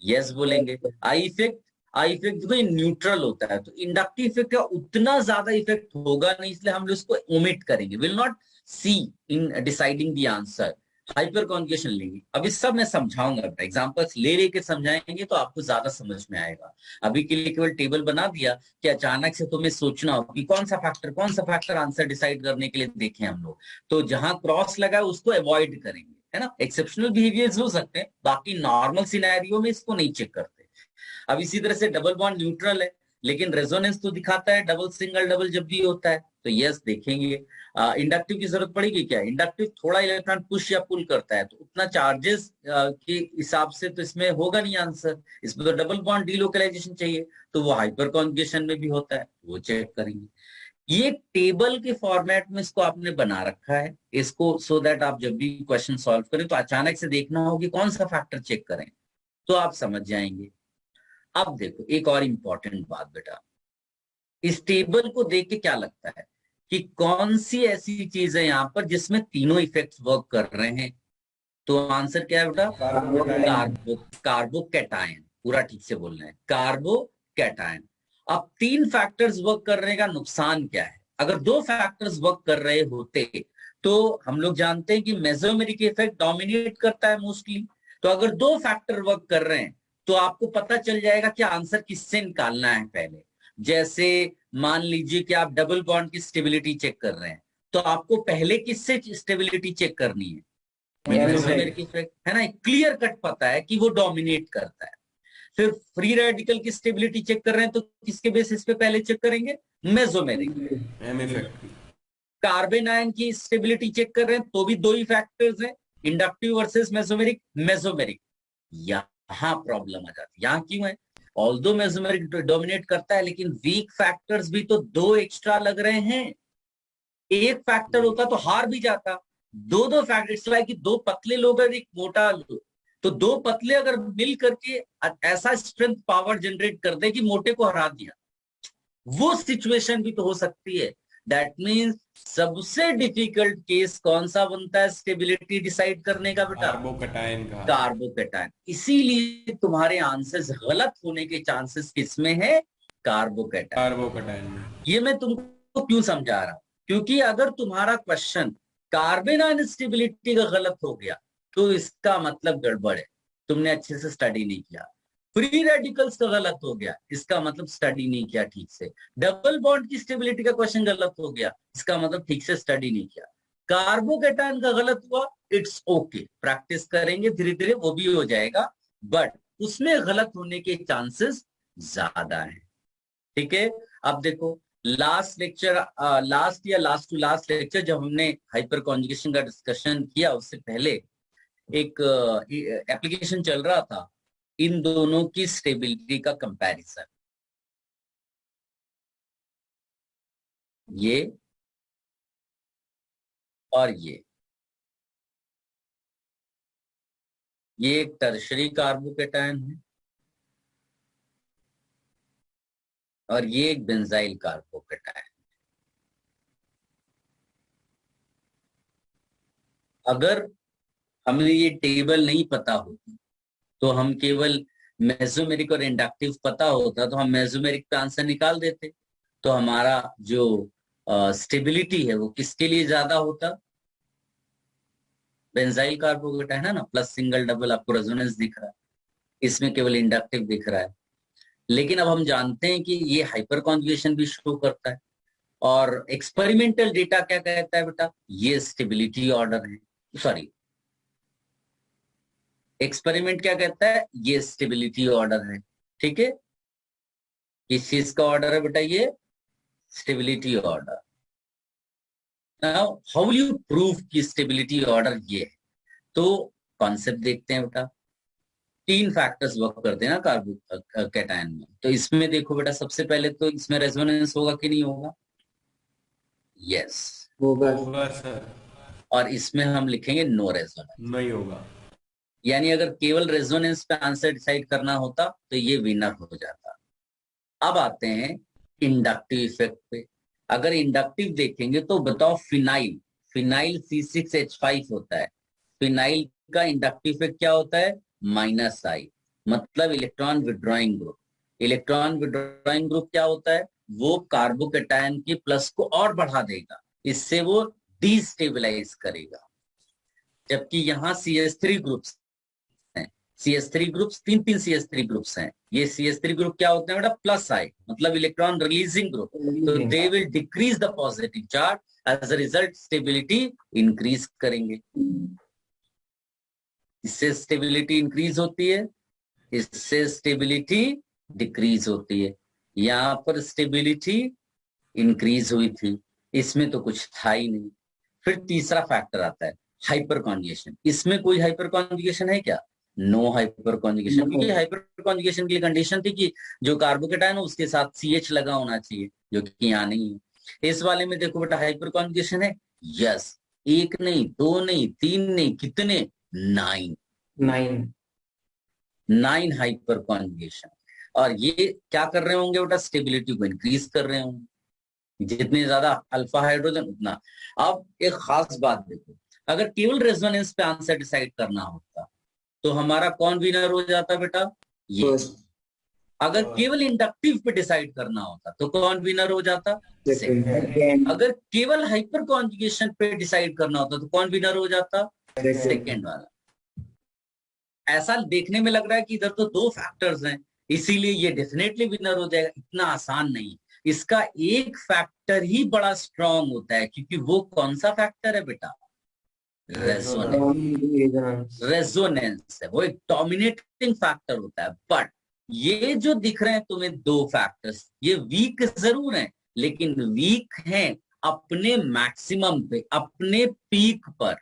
यस बोलेंगे। आई इफेक्ट, आई इफेक्ट देखो ये न्यूट्रल होता है, तो इंडक्टिव इफेक्ट का उतना ज्यादा इफेक्ट होगा नहीं, इसलिए हम इसको ओमिट करेंगे, will not see in deciding the answer. Hyperconjugation लेंगे, अभी सब मैं समझाऊंगा, एग्जांपल्स ले लेके समझाएंगे तो आपको ज्यादा समझ में आएगा। अभी के लिए केवल टेबल बना दिया कि अचानक से तुम्हें सोचना हो कि कौन सा फैक्टर आंसर डिसाइड करने के लिए देखें हम लोग, तो जहां क्रॉस लगा है उसको अवॉइड करेंगे, है ना। एक्सेप्शनल बिहेवियर्स हो सकते हैं, बाकी नॉर्मल सिनेरियो में इसको नहीं चेक करते। अब इसी तरह से डबल बॉन्ड न्यूट्रल है, लेकिन रेजोनेंस तो दिखाता है डबल सिंगल डबल जब भी होता है, तो यस देखेंगे। इंडक्टिव की जरूरत पड़ेगी क्या, इंडक्टिव थोड़ा इलेक्ट्रॉन पुश या पुल करता है, तो उतना चार्जेस के हिसाब से तो इसमें होगा नहीं आंसर, इसमें तो डबल बॉन्ड डीलोकलाइजेशन चाहिए, तो वो हाइपर कॉन्जुगेशन में भी होता है, वो चेक करेंगे। ये टेबल के फॉर्मेट में इसको आपने बना रखा है, इसको सो दैट आप जब भी क्वेश्चन सॉल्व करें तो अचानक से देखना हो कि कौन सा फैक्टर चेक करें, तो आप समझ जाएंगे। अब देखो एक और इंपॉर्टेंट बात बेटा, इस टेबल को देख के क्या लगता है कि कौन सी ऐसी चीज है यहाँ पर जिसमें तीनों इफेक्ट्स वर्क कर रहे हैं, तो आंसर क्या है बेटा, कार्बोकैटायन, पूरा ठीक से बोलना है, कार्बोकैटायन। अब तीन फैक्टर्स वर्क करने का नुकसान क्या है, अगर दो फैक्टर्स वर्क कर रहे होते तो हम लोग जानते हैं कि मेसोमेरिक इफेक्ट डोमिनेट करता है मोस्टली, तो अगर दो फैक्टर वर्क कर रहे हैं तो आपको पता चल जाएगा कि आंसर किससे निकालना है पहले। जैसे मान लीजिए कि आप डबल बॉन्ड की स्टेबिलिटी चेक कर रहे हैं, तो आपको पहले किससे स्टेबिलिटी चेक करनी है, मेसोमेरिक इफेक्ट, है ना, क्लियर कट पता है कि वो डोमिनेट करता है। फिर फ्री रेडिकल की स्टेबिलिटी चेक कर रहे हैं तो किसके बेसिस पे पहले चेक करेंगे, mesomeric. M effect. Carbanion की स्टेबिलिटी चेक कर रहे हैं तो भी दो ही फैक्टर्स हैं, इंडक्टिव वर्सेस मेसोमेरिक, मेसोमेरिक। यहां प्रॉब्लम आ जाती है, यहां क्यों है, ऑल्दो मेसोमेरिक डोमिनेट करता है लेकिन वीक फैक्टर्स भी तो दो एक्स्ट्रा लग रहे हैं, एक फैक्टर होता तो हार भी जाता, दो दो फैक्टर्स लाइक दो पतले लोग और एक मोटा लोग, तो दो पतले अगर मिल करके ऐसा स्ट्रेंथ पावर जनरेट कर दे कि मोटे को हरा दिया, वो सिचुएशन भी तो हो सकती है। दैट मीन्स सबसे डिफिकल्ट केस कौन सा बनता है स्टेबिलिटी डिसाइड करने का बेटा, कार्बोकटायन का। कार्बोकैटायन। इसीलिए तुम्हारे आंसर्स गलत होने के चांसेस किसमें है, कार्बोकैटायन। कार्बोकटायन में। ये मैं तुमको क्यों समझा रहा हूं, क्योंकि अगर तुम्हारा क्वेश्चन कार्बन आयन स्टेबिलिटी का गलत हो गया तो इसका मतलब गड़बड़ है, तुमने अच्छे से स्टडी नहीं किया। फ्री रेडिकल्स का गलत हो गया, इसका मतलब स्टडी नहीं किया ठीक से। डबल बॉन्ड की स्टेबिलिटी का क्वेश्चन गलत हो गया, इसका मतलब ठीक से स्टडी नहीं किया। कार्बोकैटायन का गलत हुआ, इट्स ओके, प्रैक्टिस करेंगे धीरे धीरे वो भी हो जाएगा, बट उसमें गलत होने के चांसेस ज्यादा है, ठीक है। अब देखो लास्ट लेक्चर, लास्ट या लास्ट टू लास्ट लेक्चर जब हमने हाइपर कॉन्जुगेशन का डिस्कशन किया, उससे पहले एक एप्लीकेशन चल रहा था, इन दोनों की स्टेबिलिटी का कंपैरिजन। ये और ये एक टर्शरी कार्बोकेटायन है और ये एक बेंजाइल कार्बोकेटायन। अगर हमें ये टेबल नहीं पता होती तो हम केवल मेसोमेरिक और इंडक्टिव पता होता तो हम मेसोमेरिक का आंसर निकाल देते, तो हमारा जो स्टेबिलिटी है वो किसके लिए ज्यादा होता? बेंजाइल कार्बोकेटायन है ना, प्लस सिंगल डबल आपको रेजोनेंस दिख रहा है, इसमें केवल इंडक्टिव दिख रहा है। लेकिन अब हम जानते हैं कि ये हाइपर कॉन्जुगेशन भी शो करता है, और एक्सपेरिमेंटल डेटा क्या कहता है बेटा? ये स्टेबिलिटी ऑर्डर है, सॉरी एक्सपेरिमेंट क्या कहता है? ये स्टेबिलिटी ऑर्डर है। ठीक है, किस चीज का ऑर्डर है बेटा? ये stability order. Now how will you prove कि स्टेबिलिटी ऑर्डर ये है? तो कॉन्सेप्ट देखते हैं बेटा। 3 फैक्टर्स वर्क करते हैं ना कार्बो कैटायन में। तो इसमें देखो बेटा, सबसे पहले तो इसमें रेजोनेंस होगा कि नहीं होगा? यस होगा। होगा सर। और इसमें हम लिखेंगे नो रेजोनेंस। नहीं होगा। यानी अगर केवल रेजोनेंस पे आंसर डिसाइड करना होता तो ये विनर हो जाता। अब आते हैं इंडक्टिव इफेक्ट पे। अगर इंडक्टिव देखेंगे तो बताओ, फिनाइल फिनाइल C6H5 होता है। फिनाइल का इंडक्टिव इफेक्ट क्या होता है? -I, मतलब electron withdrawing group. Electron withdrawing group क्या होता है? वो कार्बोकेटायन की प्लस को और बढ़ा देगा, इससे वो डिस्टेबलाइज करेगा। जबकि यहाँ CH3 ग्रुप्स हैं, CH3 ग्रुप्स, 3 CH3 ग्रुप्स हैं। ये CH3 ग्रुप क्या होते हैं बेटा? +I, मतलब इलेक्ट्रॉन रिलीजिंग ग्रुप। तो they will decrease the positive charge, as a result stability increase करेंगे। इससे स्टेबिलिटी इंक्रीज होती है, इससे स्टेबिलिटी डिक्रीज होती है। यहां पर स्टेबिलिटी इंक्रीज हुई थी, इसमें तो कुछ था ही नहीं। फिर तीसरा फैक्टर आता है हाइपर कॉन्जुगेशन। इसमें कोई हाइपर कॉन्जुगेशन है क्या? नो हाइपर कॉन्जुगेशन, क्योंकि हाइपर कॉन्जुगेशन की कंडीशन थी कि जो कार्बोकेटायन है उसके साथ CH लगा होना चाहिए, जो कि यहाँ नहीं है। इस वाले में देखो बेटा, हाइपर कॉन्जुगेशन है। यस, 1 नहीं, 2 नहीं, 3 नहीं, कितने? 9 9 हाइपर कॉन्जुगेशन। और ये क्या कर रहे होंगे बेटा? स्टेबिलिटी को इंक्रीज कर रहे होंगे। जितने ज्यादा अल्फा हाइड्रोजन उतना। अब एक खास बात देखो, अगर केवल रेजोनेंस पे आंसर डिसाइड करना होता तो हमारा कौन विनर हो जाता बेटा? ये। अगर केवल इंडक्टिव पे डिसाइड करना होता तो कौन विनर हो जाता? सेकंड। अगर केवल हाइपर कॉन्जुगेशन पे डिसाइड करना होता तो कौन विनर हो जाता? सेकंड वाला। ऐसा देखने में लग रहा है कि इधर तो 2 फैक्टर्स हैं, इसीलिए ये डेफिनेटली विनर हो जाएगा। इतना आसान नहीं, इसका एक फैक्टर ही बड़ा स्ट्रांग होता है, क्योंकि वो कौन सा फैक्टर है बेटा? रेजोनेंस। रेजोनेंस है, वो एक डोमिनेटिंग फैक्टर होता है। बट ये जो दिख रहे हैं तुम्हें 2 फैक्टर्स, ये वीक जरूर हैं, लेकिन वीक हैं अपने मैक्सिमम पे, अपने पीक पर।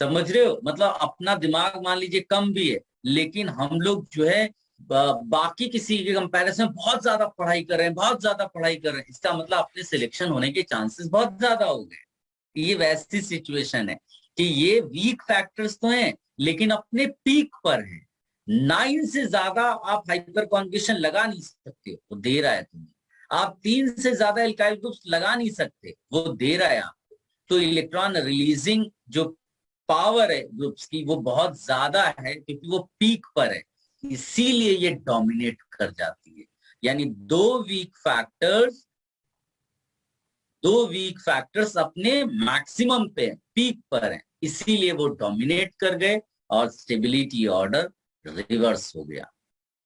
समझ रहे हो? मतलब अपना दिमाग मान लीजिए कम भी है, लेकिन हम लोग जो है बाकी किसी के कंपैरिजन में बहुत ज्यादा पढ़ाई कर रहे हैं, बहुत ज्यादा पढ़ाई कर रहे हैं। इसका मतलब अपने सिलेक्शन होने के चांसेस बहुत ज्यादा हो गए। ये वैसी सिचुएशन है कि ये वीक फैक्टर्स तो हैं, लेकिन अपने पीक पर हैं। 9 से ज्यादा आप हाइपर कॉन्जुगेशन लगा नहीं सकते, वो दे रहा है तुम्हें। आप 3 से ज्यादा एल्काइल ग्रुप्स लगा नहीं सकते, वो दे रहा है आपको। तो इलेक्ट्रॉन रिलीजिंग जो पावर है ग्रुप्स की, वो बहुत ज्यादा है, क्योंकि वो पीक पर है, इसीलिए ये डोमिनेट कर जाती है। यानी दो वीक फैक्टर्स अपने मैक्सिमम पे, पीक पर हैं, इसीलिए वो डोमिनेट कर गए और स्टेबिलिटी ऑर्डर रिवर्स हो गया।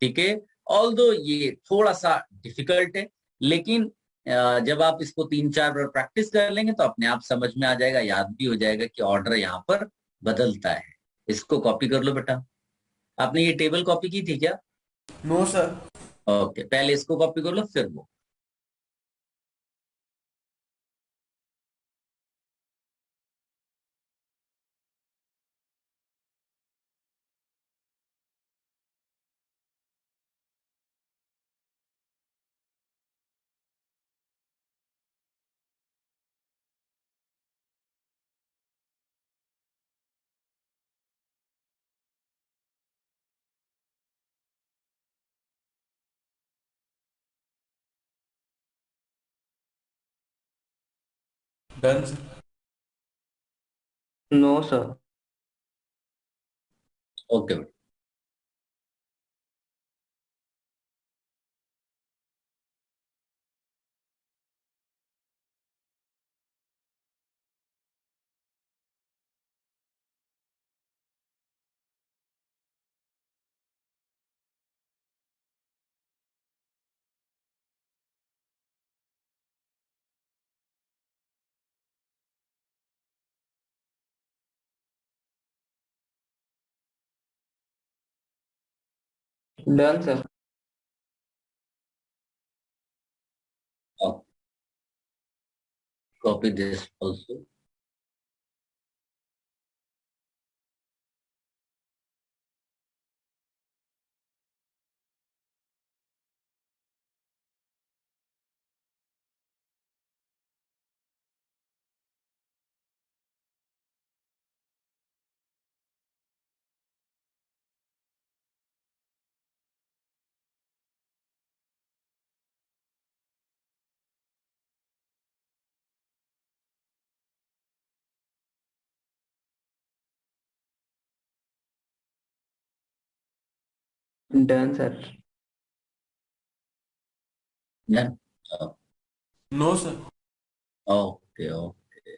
ठीक है, ऑल्दो ये थोड़ा सा डिफिकल्ट है, लेकिन जब आप इसको 3-4 बार प्रैक्टिस कर लेंगे तो अपने आप समझ में आ जाएगा, याद भी हो जाएगा कि ऑर्डर यहाँ पर बदलता है। इसको कॉपी कर लो बेटा। आपने ये टेबल कॉपी की थी क्या? No sir. ओके, पहले इसको कॉपी कर लो फिर वो। Done sir. No sir. Okay बेटा। Done sir. Copy this also. Done sir. Done. No sir. Okay okay.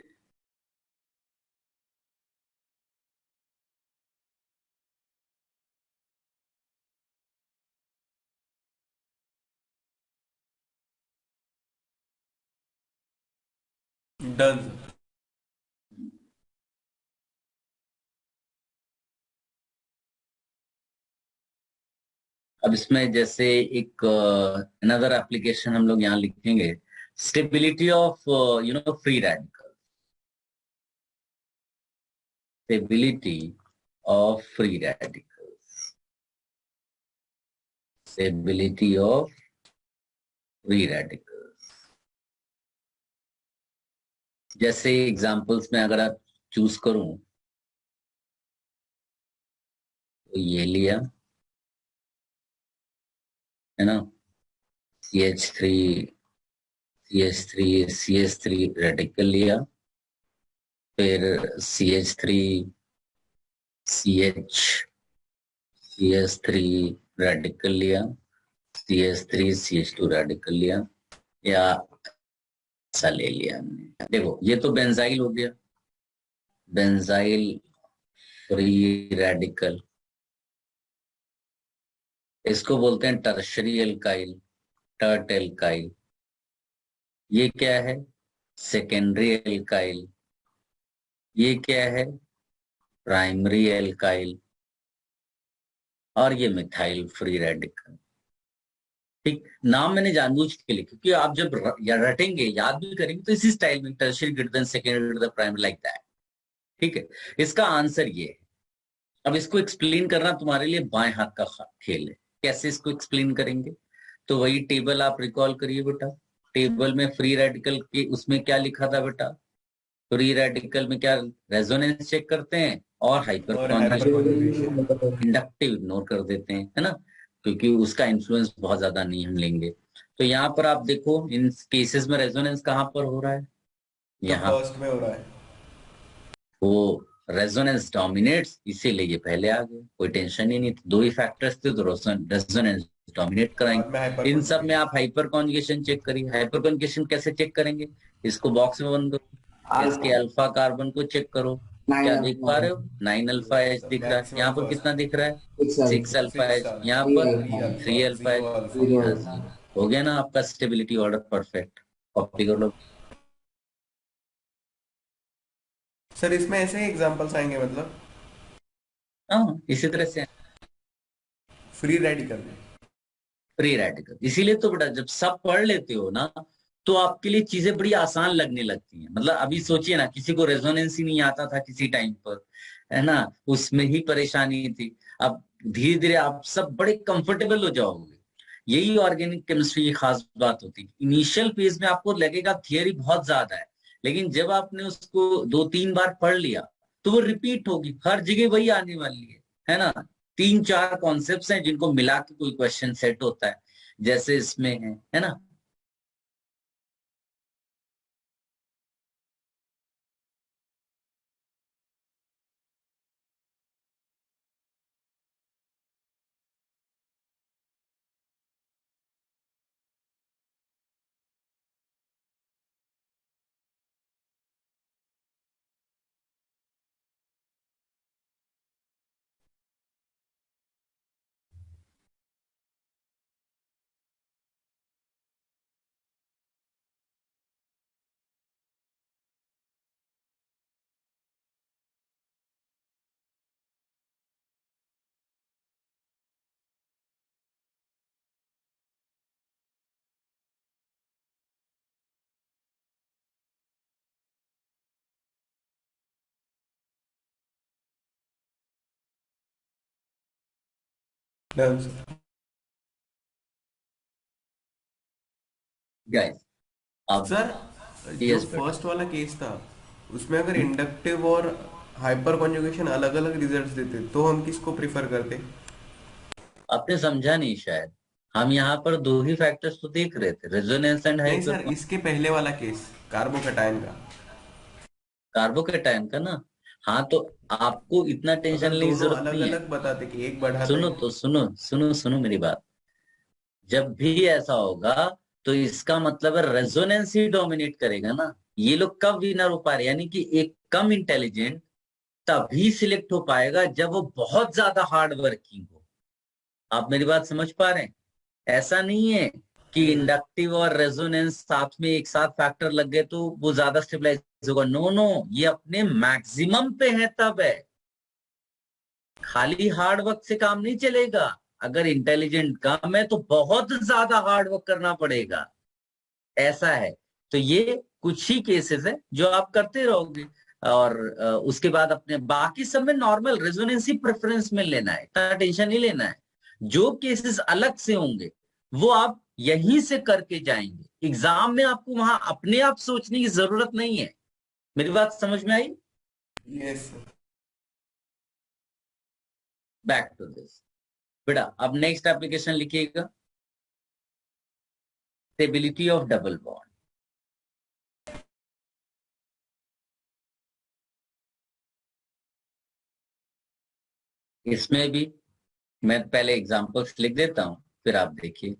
Done sir. अब इसमें जैसे एक अनदर एप्लीकेशन हम लोग यहाँ लिखेंगे, stability of free radical. Stability of free radical. Stability of free radical. जैसे एग्जांपल्स में अगर आप चूज करूं तो ये लिया है ना, CH3 CH3 CH3 रेडिकल लिया, फिर CH3 CH CH3 रेडिकल लिया, CH3 CH2 रेडिकल लिया, या ऐसा ले लिया हमने। देखो ये तो बेंजाइल हो गया, बेंजाइल फ्री रेडिकल। इसको बोलते हैं टर्शरी एल्काइल, टर्ट एल्काइल। ये क्या है? Secondary alkyl. ये क्या है? Primary alkyl. और ये मिथाइल फ्री रेडिकल। ठीक, नाम मैंने जानबूझ के लिखे क्योंकि आप जब रटेंगे, याद भी करेंगे तो इसी स्टाइल में, tertiary greater than secondary greater than primary, like that. ठीक है, इसका आंसर ये है। अब इसको एक्सप्लेन करना तुम्हारे लिए बाएं हाथ का खेल है। कैसे इसको एक्सप्लेन करेंगे? तो वही टेबल आप रिकॉल करिए बेटा। टेबल में फ्री रेडिकल के उसमें क्या लिखा था बेटा? फ्री रेडिकल में क्या रेजोनेंस चेक करते हैं और हाइपर और hyperconjugation. Conjugation. Inductive ignore कर देते हैं, है ना, क्योंकि उसका इन्फ्लुएंस बहुत ज्यादा नहीं हम लेंगे। तो यहाँ पर आप देखो इन केसेस में रेजोनेंस कहाँ पर हो रहा है? तो यहाँ। फर्स्ट में हो रहा है। वो रेजोनेंस डोमिनेट्स, इसीलिए ये पहले आ गए, कोई टेंशन ही नहीं थी। दो ही फैक्टर्स थे तो रेजोनेंस डोमिनेट बाद में कराएंगे। हाइपर इन सब में आप कॉन्जुगेशन। हाइपर कॉन्जुगेशन चेक करिए। हाइपर कॉन्जुगेशन कैसे चेक करेंगे? इसको बॉक्स में बंद करो, इसके अल्फा अल्फा कार्बन को चेक करो। 9 क्या देख पा अल्फा रहे हो? 9 अल्फा एच दिख रहा है। यहाँ मैक्सिमम पर फर्स्ट कितना में। दिख रहा है? 6 6 अल्फा अल्फा सिक्स एच। यहाँ 3 पर three alpha alpha 3 alpha zero H. Alpha. 0 हाँ जी, अल्फा। हो गया ना आपका स्टेबिलिटी ऑर्डर परफेक्ट। कॉपी कर लो। सर इसमें ऐसे ही एग्जांपल्स आएंगे मतलब? हाँ, इसी तरह से फ्री रेडिकल में। Free radical. इसीलिए तो बेटा जब सब पढ़ लेते हो ना, तो आपके लिए चीजें बड़ी आसान लगने लगती हैं। मतलब अभी सोचिए ना, किसी को रेजोनेंस ही नहीं आता था किसी टाइम पर, है ना, उसमें ही परेशानी थी। अब धीरे धीरे आप सब बड़े कंफर्टेबल हो जाओगे। यही ऑर्गेनिक केमिस्ट्री की खास बात होती है। इनिशियल फेज में आपको लगेगा थियरी बहुत ज्यादा है, लेकिन जब आपने उसको 2-3 बार पढ़ लिया तो वो रिपीट होगी, हर जगह वही आने वाली है ना। 3-4 कॉन्सेप्ट्स हैं जिनको मिला के कोई क्वेश्चन सेट होता है, जैसे इसमें है ना। Done sir. गाइस अब सर जो यस बेटा, फर्स्ट वाला केस था उसमें अगर इंडक्टिव और हाइपर कॉन्जुगेशन अलग अलग रिजल्ट्स देते तो हम किसको प्रिफर करते? आपने समझा नहीं शायद। हम यहाँ पर दो ही फैक्टर्स तो देख रहे थे, रेजोनेंस एंड नहीं हाइपर। सर, इसके पहले वाला केस कार्बोकैटायन का। कार्बोकेटायन का ना, हाँ तो आपको इतना टेंशन अगर लेने की दोनों जरूरत अलग नहीं है। अलग बताते कि एक बढ़ाता सुनो है। तो सुनो सुनो सुनो मेरी बात। जब भी ऐसा होगा तो इसका मतलब है रेजोनेंस ही डोमिनेट करेगा ना। ये लोग कब विनर हो पा रहे, यानी कि एक कम इंटेलिजेंट तभी सिलेक्ट हो पाएगा जब वो बहुत ज्यादा हार्ड वर्किंग हो। आप मेरी बात समझ पा रहे हैं? ऐसा नहीं है कि इंडक्टिव और रेजोनेंस साथ में एक साथ फैक्टर लग गए तो वो ज्यादा स्टेबलाइज होगा। नो नो, ये अपने मैक्सिमम पे है तब है। खाली हार्ड वर्क से काम नहीं चलेगा। अगर इंटेलिजेंट कम है तो बहुत ज्यादा हार्ड वर्क करना पड़ेगा। ऐसा है। तो ये कुछ ही केसेस है जो आप करते रहोगे, और उसके बाद अपने बाकी सब में नॉर्मल रेजोनेंस ही प्रेफरेंस में लेना है, इतना टेंशन नहीं लेना है। जो केसेस अलग से होंगे वो आप यहीं से करके जाएंगे एग्जाम में, आपको वहां अपने आप सोचने की जरूरत नहीं है। मेरी बात समझ में आई? Yes sir. Back to this बेटा, अब नेक्स्ट एप्लीकेशन लिखिएगा, स्टेबिलिटी ऑफ डबल बॉन्ड। इसमें भी मैं पहले एग्जांपल्स लिख देता हूं, फिर आप देखिए।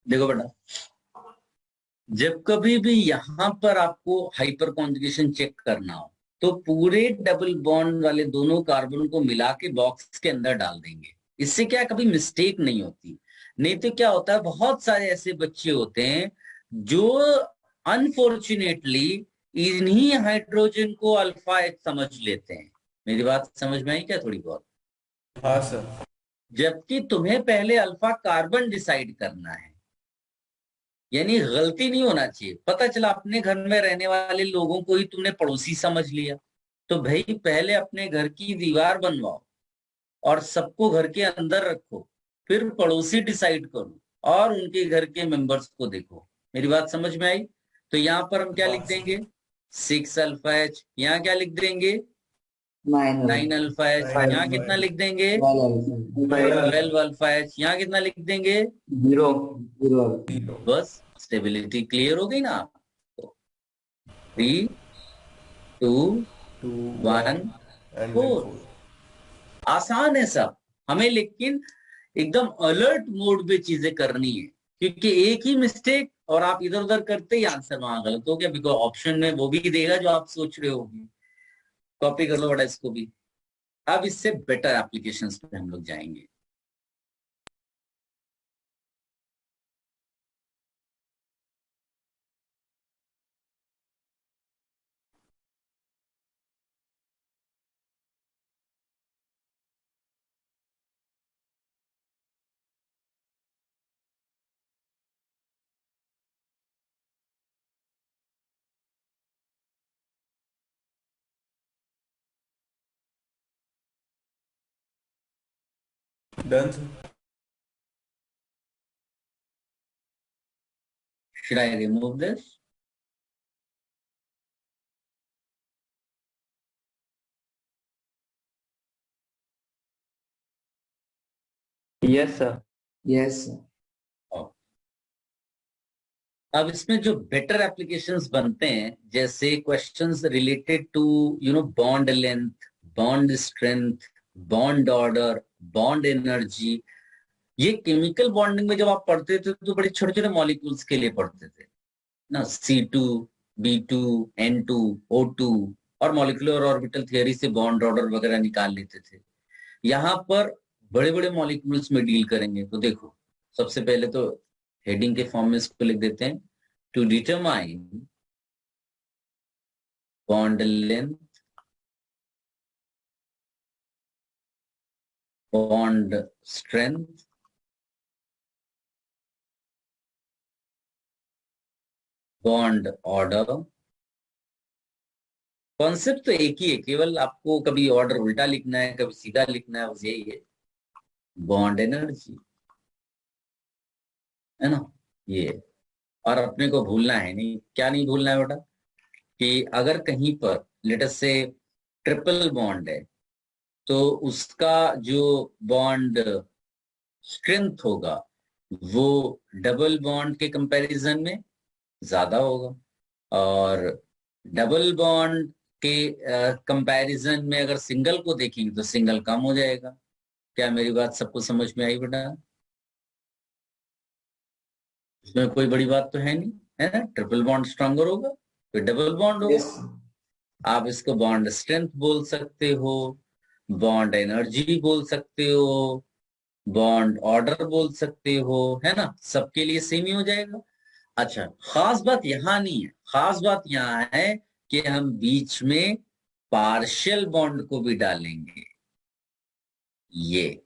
देखो बेटा, जब कभी भी यहां पर आपको हाइपर कॉन्जुगेशन चेक करना हो तो पूरे डबल बॉन्ड वाले दोनों कार्बन को मिला के बॉक्स के अंदर डाल देंगे। इससे क्या कभी मिस्टेक नहीं होती। नहीं तो क्या होता है, बहुत सारे ऐसे बच्चे होते हैं जो अनफॉर्चुनेटली इन्हीं हाइड्रोजन को अल्फा एच समझ लेते हैं। मेरी बात समझ में आई क्या थोड़ी बहुत? हाँ सर। जबकि तुम्हें पहले अल्फा कार्बन डिसाइड करना है। यानी गलती नहीं होना चाहिए। पता चला अपने घर में रहने वाले लोगों को ही तुमने पड़ोसी समझ लिया, तो भाई पहले अपने घर की दीवार बनवाओ और सबको घर के अंदर रखो, फिर पड़ोसी डिसाइड करो और उनके घर के मेंबर्स को देखो। मेरी बात समझ में आई? तो यहाँ पर हम क्या हाँ लिख सर। देंगे? 6 अल्फा एच। यहाँ क्या लिख देंगे? 9 9 अल्फा एच। 5 यहाँ कितना लिख देंगे? 12 12 अल्फा एच। यहाँ कितना लिख देंगे? 0 0 जीरो। बस स्टेबिलिटी क्लियर हो गई ना आपको? 3 2 two 1 one and then 4। Four. आसान है सब हमें, लेकिन एकदम अलर्ट मोड पे चीजें करनी है। क्योंकि एक ही मिस्टेक और आप इधर उधर करते ही आंसर वहां गलत हो गया, बिकॉज ऑप्शन में वो भी देगा जो आप सोच रहे होगे। कॉपी कर लो बड़ा इसको भी। अब इससे बेटर एप्लीकेशंस पे हम लोग जाएंगे। Done sir. Should I remove this? Yes, sir. Yes. Oh. अब इसमें जो बेटर एप्लीकेशंस बनते हैं, जैसे questions related to bond length, bond strength, bond order, bond energy. ये केमिकल बॉन्डिंग में जब आप पढ़ते थे तो बड़े छोटे छोटे मॉलिक्यूल्स के लिए पढ़ते थे ना, C2 B2 N2 O2, और मॉलिक्यूलर ऑर्बिटल थियरी से बॉन्ड ऑर्डर वगैरह निकाल लेते थे। यहाँ पर बड़े बड़े मॉलिक्यूल्स में डील करेंगे तो देखो, सबसे पहले तो हेडिंग के फॉर्म में इसको लिख देते हैं, to determine bond length, bond strength, bond order. Concept तो एक ही है, केवल आपको कभी ऑर्डर उल्टा लिखना है, कभी सीधा लिखना है, बस यही है। बॉन्ड एनर्जी, है ना ये। और अपने को भूलना है नहीं, क्या नहीं भूलना है बेटा, कि अगर कहीं पर लेट अस से ट्रिपल बॉन्ड है तो उसका जो बॉन्ड स्ट्रेंथ होगा वो डबल बॉन्ड के कंपैरिजन में ज्यादा होगा, और डबल बॉन्ड के कंपैरिजन में अगर सिंगल को देखेंगे तो सिंगल कम हो जाएगा। क्या मेरी बात सबको समझ में आई बेटा? इसमें कोई बड़ी बात तो है नहीं, है ना। ट्रिपल बॉन्ड स्ट्रॉन्गर होगा तो डबल बॉन्ड होगा। Yes. आप इसको बॉन्ड स्ट्रेंथ बोल सकते हो, बॉन्ड एनर्जी बोल सकते हो, बॉन्ड ऑर्डर बोल सकते हो, है ना। सबके लिए सेम ही हो जाएगा। अच्छा, खास बात यहां नहीं है, खास बात यहां है कि हम बीच में पार्शियल बॉन्ड को भी डालेंगे ये,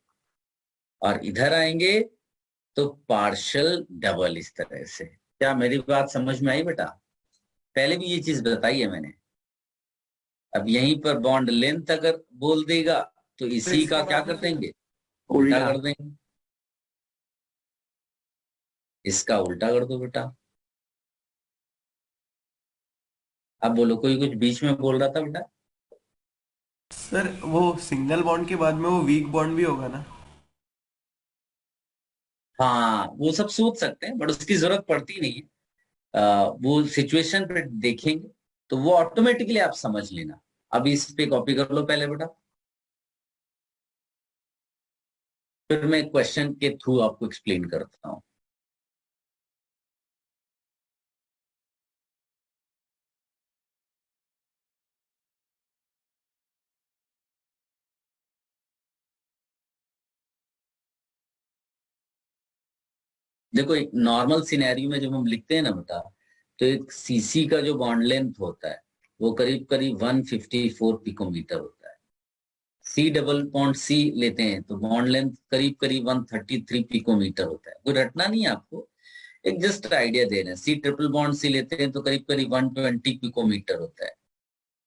और इधर आएंगे तो पार्शियल डबल, इस तरह से। क्या मेरी बात समझ में आई बेटा? पहले भी ये चीज बताई है मैंने। अब यहीं पर बॉन्ड लेंथ अगर बोल देगा तो तो इसी का इसके क्या बाद कर में देंगे, उल्टा कर देंगे। इसका उल्टा कर दो बेटा। अब बोलो, कोई कुछ बीच में बोल रहा था बेटा? सर वो सिंगल बॉन्ड के बाद में वो वीक बॉन्ड भी होगा ना? हाँ, वो सब सोच सकते हैं बट उसकी जरूरत पड़ती नहीं है। वो सिचुएशन पे देखेंगे तो वो ऑटोमेटिकली आप समझ लेना। अभी इस पे कॉपी कर लो पहले बेटा, फिर मैं क्वेश्चन के थ्रू आपको एक्सप्लेन करता हूं। देखो, एक नॉर्मल सिनेरियो में जब हम लिखते हैं ना बेटा, तो एक सीसी का जो बॉन्ड लेंथ होता है वो करीब करीब 154 पिकोमीटर होता है। सी डबल बॉन्ड सी लेते हैं तो बॉन्ड लेंथ करीब करीब 133 पिकोमीटर होता है। कोई रटना नहीं है आपको, एक जस्ट आइडिया दे रहे हैं। सी ट्रिपल बॉन्ड सी लेते हैं तो करीब करीब 120 पिकोमीटर होता है।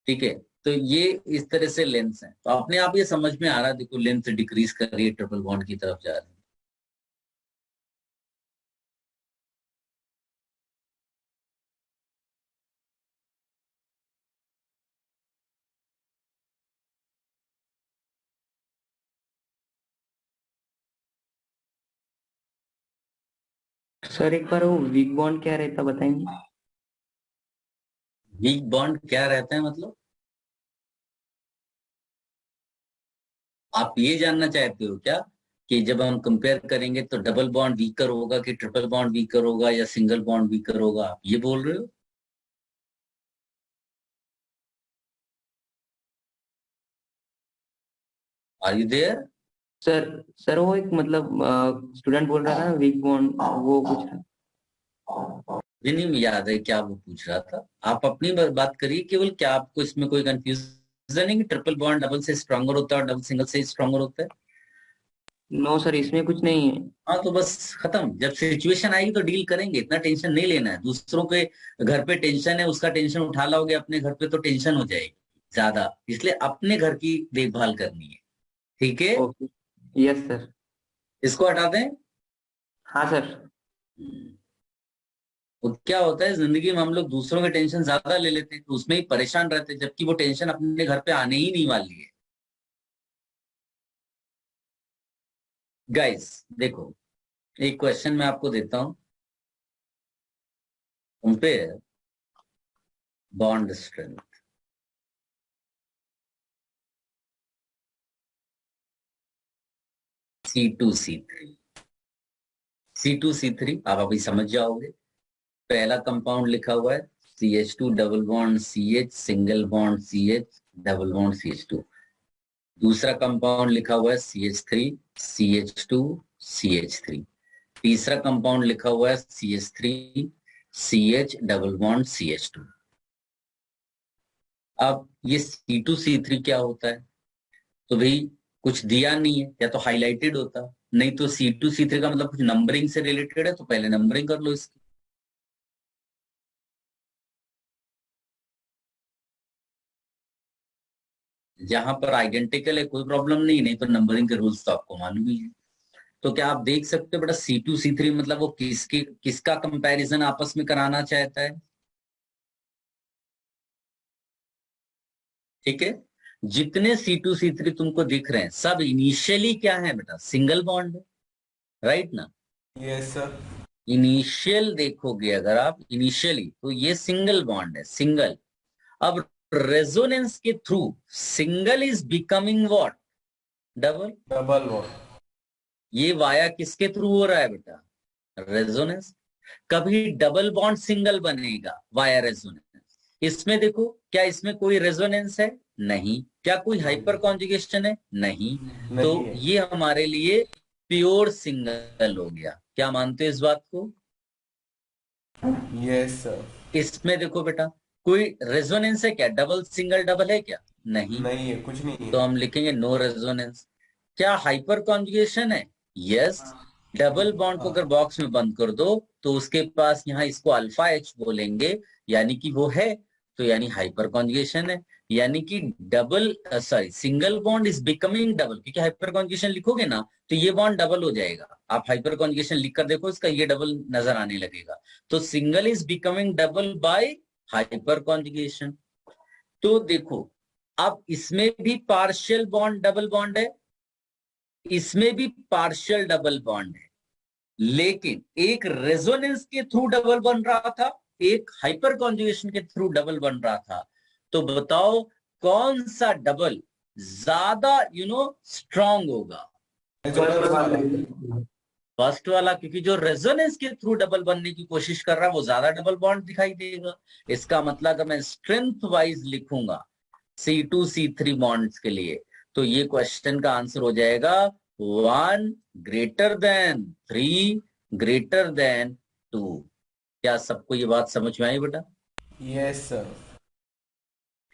ठीक है, तो ये इस तरह से लेंथ है, तो अपने आप ये समझ में आ रहा है। देखो, लेंथ डिक्रीज कर रही है, ट्रिपल बॉन्ड की तरफ जा रही है। सर एक बार वो वीक बॉन्ड क्या रहता बताएंगे? वीक बॉन्ड क्या रहता है मतलब? आप ये जानना चाहते हो क्या कि जब हम कंपेयर करेंगे तो डबल बॉन्ड वीकर होगा कि ट्रिपल बॉन्ड वीकर होगा या सिंगल बॉन्ड वीकर होगा, आप ये बोल रहे हो? Are you there? Sir sir वो एक मतलब स्टूडेंट बोल रहा था ना वीक बॉन्ड, वो पूछ रहा। मुझे नहीं याद है क्या वो पूछ रहा था। आप अपनी बात करिए केवल। क्या आपको इसमें कोई कंफ्यूजन है कि ट्रिपल बॉन्ड डबल से स्ट्रॉन्गर होता है और डबल सिंगल से स्ट्रॉन्गर होता है? नो सर, इसमें कुछ नहीं है। हाँ, तो बस खत्म। जब सिचुएशन आएगी तो डील करेंगे, इतना टेंशन नहीं लेना है। दूसरों के घर पे टेंशन है, उसका टेंशन उठा लोगे अपने घर पे तो टेंशन हो जाएगी ज्यादा। इसलिए अपने घर की देखभाल करनी है। ठीक है, ओके। Yes sir. इसको हटा दें। हाँ सर। वो क्या होता है, जिंदगी में हम लोग दूसरों के टेंशन ज्यादा ले लेते हैं तो उसमें ही परेशान रहते हैं, जबकि वो टेंशन अपने घर पे आने ही नहीं वाली है। गाइस देखो, एक क्वेश्चन मैं आपको देता हूं। Compare bond strength C2C3। C2C3 आप अभी समझ जाओगे। पहला कंपाउंड लिखा हुआ है CH2 double bond CH single bond CH double bond CH2। दूसरा कंपाउंड लिखा हुआ है CH3 CH2 CH3। तीसरा कंपाउंड लिखा हुआ है CH3 CH double bond CH2। अब ये C2C3 क्या होता है? तो भाई कुछ दिया नहीं है, या तो हाईलाइटेड होता, नहीं तो C2C3 का मतलब कुछ नंबरिंग से रिलेटेड है, तो पहले नंबरिंग कर लो इसकी। जहां पर आइडेंटिकल है कोई प्रॉब्लम नहीं तो नंबरिंग के रूल्स तो आपको मालूम ही है। तो क्या आप देख सकते हो बेटा C2C3 मतलब वो किसका कंपैरिजन आपस में कराना चाहता है? ठीक है, जितने C2C3 तुमको दिख रहे हैं सब इनिशियली क्या है बेटा? सिंगल बॉन्ड है, राइट ना? Yes sir. इनिशियल देखोगे अगर आप इनिशियली, तो ये सिंगल बॉन्ड है, सिंगल। अब रेजोनेंस के through single is becoming what? Double. Double bond. ये वाया किसके थ्रू हो रहा है बेटा? रेजोनेंस। कभी डबल बॉन्ड सिंगल बनेगा वाया रेजोनेंस। इसमें देखो, क्या इसमें कोई रेजोनेंस है? नहीं। क्या कोई हाइपर कॉन्जुगेशन है? नहीं। तो नहीं है। ये हमारे लिए प्योर सिंगल हो गया। क्या मानते हो इस बात को? Yes sir. इसमें देखो बेटा, कोई रेजोनेंस है क्या? डबल सिंगल डबल है क्या? नहीं। नहीं है, कुछ नहीं तो है। हम लिखेंगे नो रेजोनेंस। क्या हाइपर कॉन्जुगेशन है? यस। डबल बॉन्ड को अगर बॉक्स में बंद कर दो तो उसके पास यहाँ इसको अल्फा एच बोलेंगे, यानी कि वो है, तो यानी हाइपर कॉन्जुगेशन है। यानी कि double sorry single bond is becoming double, क्योंकि हाइपर कॉन्जुगेशन लिखोगे ना तो ये बॉन्ड डबल हो जाएगा। आप हाइपर कॉन्जुगेशन लिख कर देखो, इसका ये डबल नजर आने लगेगा। तो single is becoming double by hyperconjugation. तो देखो, अब इसमें भी पार्शियल बॉन्ड डबल बॉन्ड है, इसमें भी पार्शियल डबल बॉन्ड है, लेकिन एक रेजोनेंस के थ्रू डबल बन रहा था, एक हाइपर कॉन्जुगेशन के थ्रू डबल बन रहा था। तो बताओ कौन सा डबल ज्यादा स्ट्रांग होगा? रेजोनेंस वाला। फर्स्ट फर्स्ट वाला, क्योंकि जो रेजोनेंस के थ्रू डबल बनने की कोशिश कर रहा है वो ज्यादा डबल बॉन्ड दिखाई देगा। इसका मतलब अगर मैं स्ट्रेंथ वाइज लिखूंगा C2C3 बॉन्ड्स के लिए, तो ये क्वेश्चन का आंसर हो जाएगा 1 ग्रेटर देन 3 ग्रेटर देन 2। क्या सबको ये बात समझ में आई बेटा? Yes sir.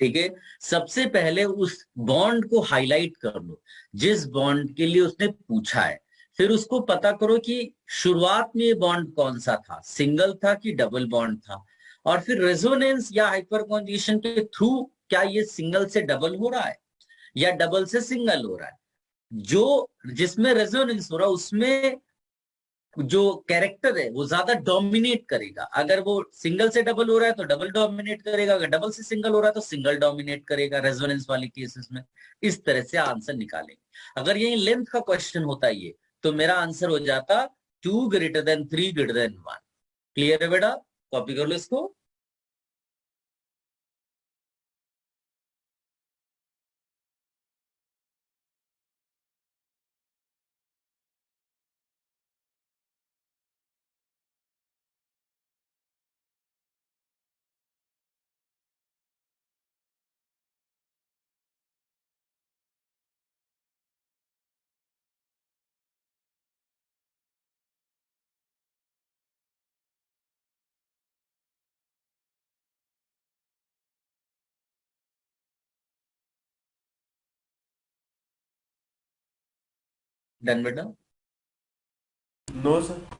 ठीक है, सबसे पहले उस बॉन्ड को हाईलाइट कर लो जिस बॉन्ड के लिए उसने पूछा है। फिर उसको पता करो कि शुरुआत में ये बॉन्ड कौन सा था, सिंगल था कि डबल बॉन्ड था। और फिर रेजोनेंस या हाइपर कॉन्जुगेशन के थ्रू क्या ये सिंगल से डबल हो रहा है या डबल से सिंगल हो रहा है। जो जिसमें रेजोनेंस हो रहा है उसमें जो कैरेक्टर है वो ज्यादा डोमिनेट करेगा। अगर वो सिंगल से डबल हो रहा है तो डबल डोमिनेट करेगा, अगर डबल से सिंगल हो रहा है तो सिंगल डोमिनेट करेगा रेजोनेंस वाले केसेस में। इस तरह से आंसर निकालेंगे। अगर ये लेंथ का क्वेश्चन होता ये, तो मेरा आंसर हो जाता 2 greater than 3 greater than 1। Clear है बेटा? कॉपी कर लो इसको। डन बेटा? No sir.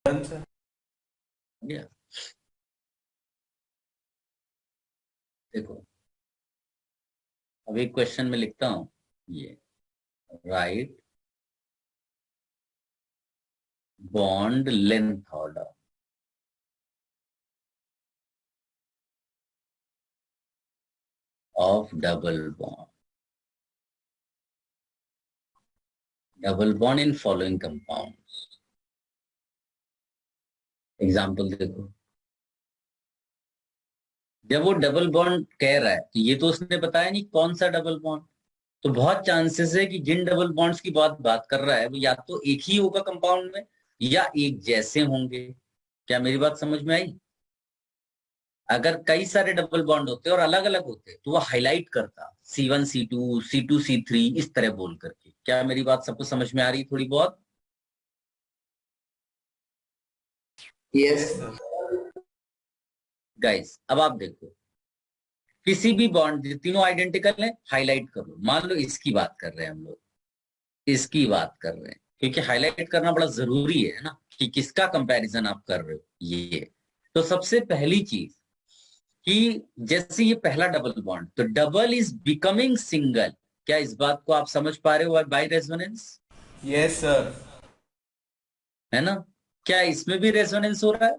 Done sir. गया। देखो, अब एक क्वेश्चन में लिखता हूं ये, right bond length order of double bond double bond in following compound. Example देखो, जब वो डबल बॉन्ड कह रहा है तो ये तो उसने बताया नहीं कौन सा डबल बॉन्ड, तो बहुत चांसेस है कि जिन डबल बॉन्ड्स की बात कर रहा है वो या तो एक ही होगा कंपाउंड में या एक जैसे होंगे। क्या मेरी बात समझ में आई? अगर कई सारे डबल बॉन्ड होते और अलग अलग होते तो वो हाईलाइट करता C1 C2 C2 C3 इस तरह बोल करके। क्या मेरी बात सबको समझ में आ रही थोड़ी बहुत? Yes. गाइस अब आप देखो, किसी भी बॉन्ड तीनों आइडेंटिकल हैं, हाईलाइट कर लो। मान लो इसकी बात कर रहे हैं हम लोग, इसकी बात कर रहे हैं, क्योंकि हाईलाइट करना बड़ा जरूरी है ना कि किसका कंपैरिजन आप कर रहे हो। ये तो सबसे पहली चीज कि जैसे ये पहला डबल बॉन्ड, तो डबल इज बिकमिंग सिंगल। क्या इस बात को आप समझ पा रहे हो बाय रेजोनेंस? Yes sir. है ना? क्या इसमें भी रेजोनेंस हो रहा है?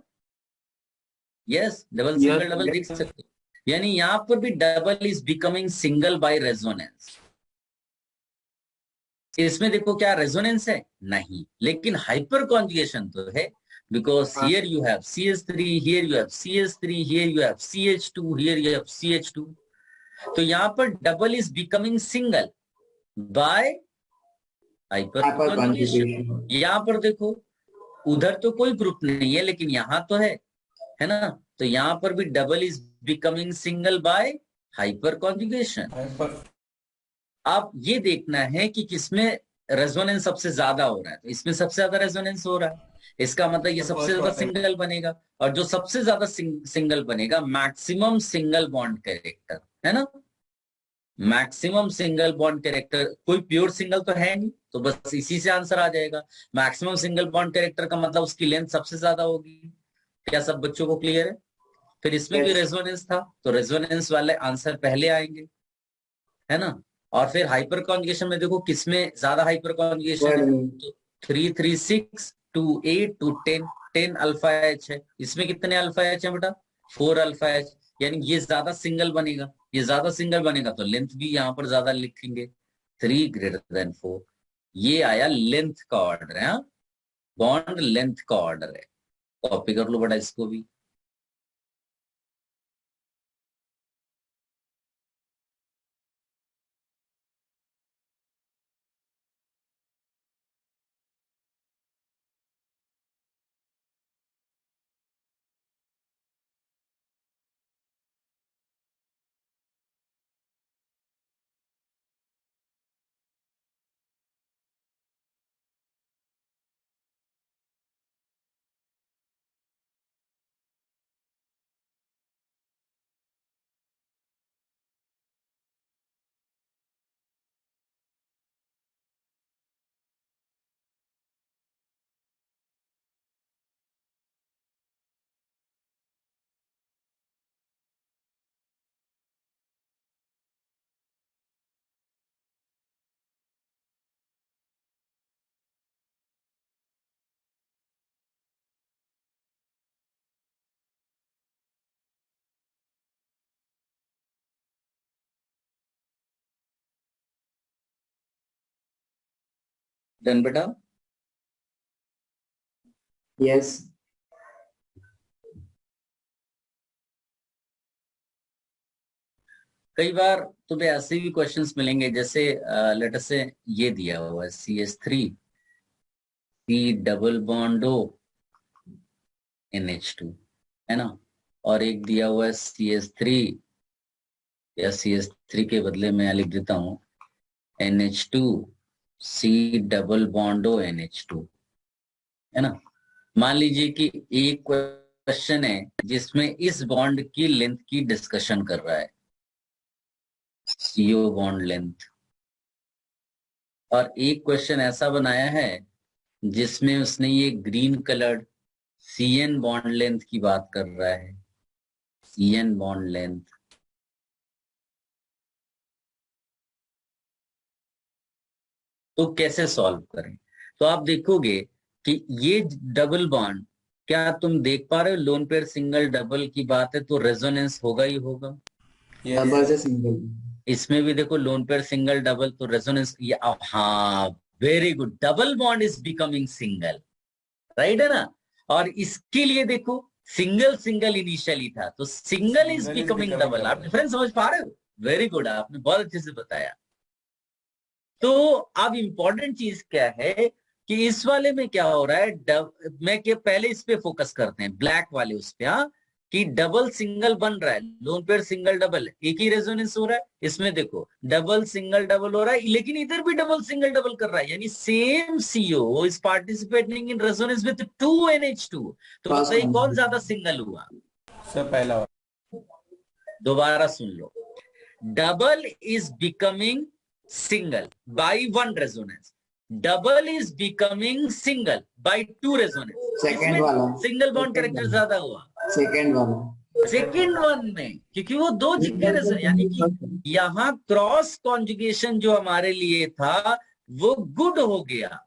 Yes, double single Yes, double देख sir. सकते हो। यानी यहां पर भी double is becoming single by resonance. इसमें देखो क्या रेजोनेंस है? नहीं, लेकिन हाइपर कॉन्जुगेशन तो है, because here you have CH3, here you have CH3, here you have CH2, here you have CH2। तो यहां पर double is becoming single by hyperconjugation. Hyperconjugation. यहां पर देखो, उधर तो कोई ग्रुप नहीं है लेकिन यहां तो है ना? तो यहां पर भी double is becoming single by hyperconjugation. Hyper. आप ये देखना है कि किसमें रेजोनेंस सबसे ज्यादा हो रहा है, तो इसमें सबसे ज्यादा रेजोनेंस हो रहा है, इसका मतलब ये सबसे फर्स्ट ज्यादा वाला। सिंगल बनेगा। और जो सबसे ज्यादा सिंगल बनेगा, मैक्सिमम सिंगल बॉन्ड कैरेक्टर, है ना? मैक्सिमम सिंगल बॉन्ड कैरेक्टर, कोई प्योर सिंगल तो है नहीं, तो बस इसी से आंसर आ जाएगा। मैक्सिमम सिंगल बॉन्ड कैरेक्टर का मतलब उसकी लेंथ सबसे ज्यादा होगी। क्या सब बच्चों को क्लियर है? फिर इसमें भी Yes. रेजोनेंस था, तो रेजोनेंस वाले आंसर पहले आएंगे, है ना? और फिर हाइपर कॉन्जुगेशन में देखो किसमें ज्यादा हाइपर कॉन्जुगेशन है, Well, तो 3 3 6 2 8 2 10, 10 अल्फा एच है। इसमें कितने अल्फा एच है बेटा? 4 अल्फा एच। यानी ये ज्यादा सिंगल बनेगा, ये ज्यादा सिंगल बनेगा तो लेंथ भी यहाँ पर ज्यादा लिखेंगे, 3 > 4। ये आया लेंथ का ऑर्डर है, बॉन्ड लेंथ का ऑर्डर है। कॉपी कर लो बेटा इसको भी। डन बेटा? yes. कई बार तुम्हें ऐसे भी क्वेश्चंस मिलेंगे, जैसे लेटर से ये दिया हुआ है CH3 C double bond O NH2, है ना? और एक दिया हुआ है CH3, या CH3 के बदले में लिख देता हूं NH2 C double bond O NH2, है ना? मान लीजिए कि एक क्वेश्चन है जिसमें इस बॉन्ड की लेंथ की डिस्कशन कर रहा है, CO बॉन्ड लेंथ। और एक क्वेश्चन ऐसा बनाया है जिसमें उसने ये green coloured CN bond length की बात कर रहा है, CN बॉन्ड लेंथ। तो कैसे सॉल्व करें? तो आप देखोगे कि ये डबल बॉन्ड, क्या तुम देख पा रहे हो? लोन पेयर सिंगल डबल की बात है तो रेजोनेंस होगा ही होगा। Double से single. इसमें भी देखो लोन पेयर सिंगल डबल, तो रेजोनेंस ये हाँ, very good, double bond is becoming single, right है ना। और इसके लिए देखो सिंगल सिंगल इनिशियली था, तो single is Single is becoming becoming double. आप double. डिफरेंस समझ पा रहे हो? वेरी गुड, आपने बहुत अच्छे से बताया। तो अब इंपॉर्टेंट चीज क्या है कि इस वाले में क्या हो रहा है, मैं के पहले इस पे फोकस करते हैं, ब्लैक वाले उस पे, हाँ, कि डबल सिंगल बन रहा है, लोन पेयर सिंगल डबल एक ही रेजोनेंस हो रहा है। इसमें देखो डबल सिंगल डबल हो रहा है, लेकिन इधर भी डबल सिंगल डबल कर रहा है, यानी same CO is participating in resonance with 2NH2। तो क्रॉस बताइए कौन ज्यादा कॉन्जुगेशन। सिंगल हुआ? सर पहला वाला। दोबारा सुन लो, double is becoming single by one resonance, double is becoming single by two resonance। Second इसमें वाला, सिंगल बॉन्ड सेकेंड कैरेक्टर वाला, ज्यादा हुआ सेकेंड वाला। सेकेंड वन में, क्योंकि वो दो जगह रेजोनेंस, यानी कि यहां क्रॉस कॉन्जुगेशन जो हमारे लिए था वो गुड हो गया,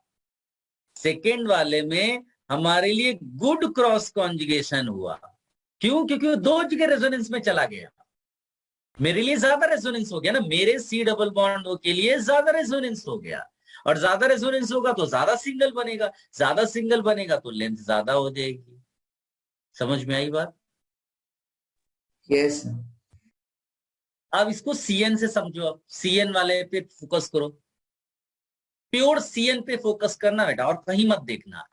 सेकेंड वाले में हमारे लिए गुड क्रॉस कॉन्जुगेशन हुआ। क्यों? क्योंकि वो दो जगह रेजोनेंस में चला गया, मेरे लिए ज्यादा रेजोनेंस हो गया ना, मेरे सी डबल बॉन्ड के लिए ज्यादा रेजोनेंस हो गया, और ज्यादा रेजोनेंस होगा तो ज्यादा सिंगल बनेगा, ज्यादा सिंगल बनेगा तो लेंथ ज्यादा हो जाएगी। समझ में आई बात? यस। अब इसको सीएन से समझो, अब सीएन वाले पे फोकस करो, प्योर सीएन पे फोकस करना बेटा, और कहीं मत देखना।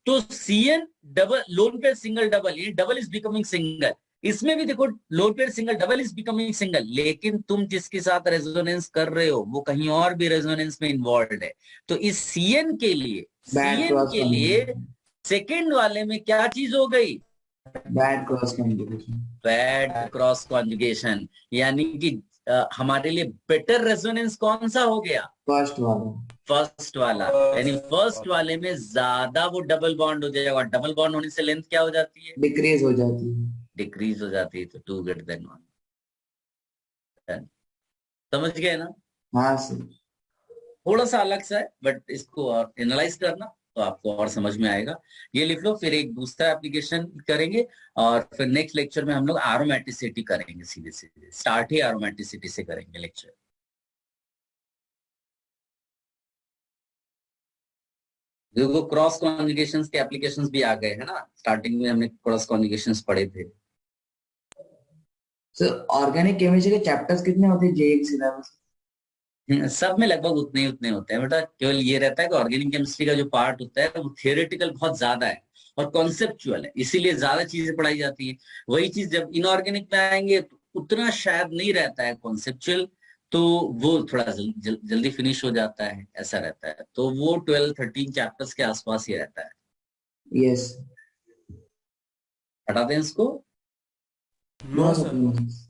तो CN double, loan pair single double, ये डबल इज बिकमिंग सिंगल, इसमें भी देखो loan pair single double is becoming single, लेकिन तुम जिसके साथ रेजोनेंस कर रहे हो वो कहीं और भी रेजोनेंस में इन्वॉल्व है। तो इस सीएन के लिए, बैड सीएन क्रॉस के लिए कॉन्जुगेशन, सेकेंड वाले में क्या चीज हो गई? Bad cross conjugation. Bad cross conjugation, यानी कि हमारे लिए बेटर रेजोनेंस कौन सा हो गया? फर्स्ट वाला। फर्स्ट वाला, यानी फर्स्ट वाले में ज्यादा वो डबल बॉन्ड हो जाएगा, डबल बॉन्ड होने से लेंथ क्या हो जाती है? डिक्रीज हो जाती है। डिक्रीज हो जाती है, तो 2 ग्रेटर देन 1। समझ गए ना? हाँ सर। थोड़ा सा अलग सा है, बट इसको और एनालाइज करना तो आपको और समझ में आएगा। ये लिख लो, फिर एक दूसरा एप्लीकेशन करेंगे, और फिर नेक्स्ट लेक्चर में हम लोग एरोमेटिसिटी करेंगे, सीधे सीधे स्टार्ट ही एरोमेटिसिटी से करेंगे लेक्चर। देखो क्रॉस कॉन्जुगेशंस के एप्लीकेशंस भी आ गए हैं ना, स्टार्टिंग में हमने क्रॉस कॉन्जुगेशंस पढ़े थे। सर ऑर्गेनिक केमिस्ट्री के चैप्टर्स कितने होते हैं जे सिलेबस? सब में लगभग उतने ही उतने होते हैं बेटा, केवल ये रहता है कि ऑर्गेनिक केमिस्ट्री का जो पार्ट होता है वो थियोरेटिकल बहुत ज्यादा है और कॉन्सेप्चुअल है, इसीलिए ज्यादा चीजें पढ़ाई जाती है। वही चीज जब इनऑर्गेनिक में आएंगे तो उतना शायद नहीं रहता है कॉन्सेप्चुअल, तो वो थोड़ा जल्दी फिनिश हो जाता है, ऐसा रहता है। तो वो 12-13 चैप्टर्स के आसपास ही रहता है। यस। हटा दें इसको। No sir.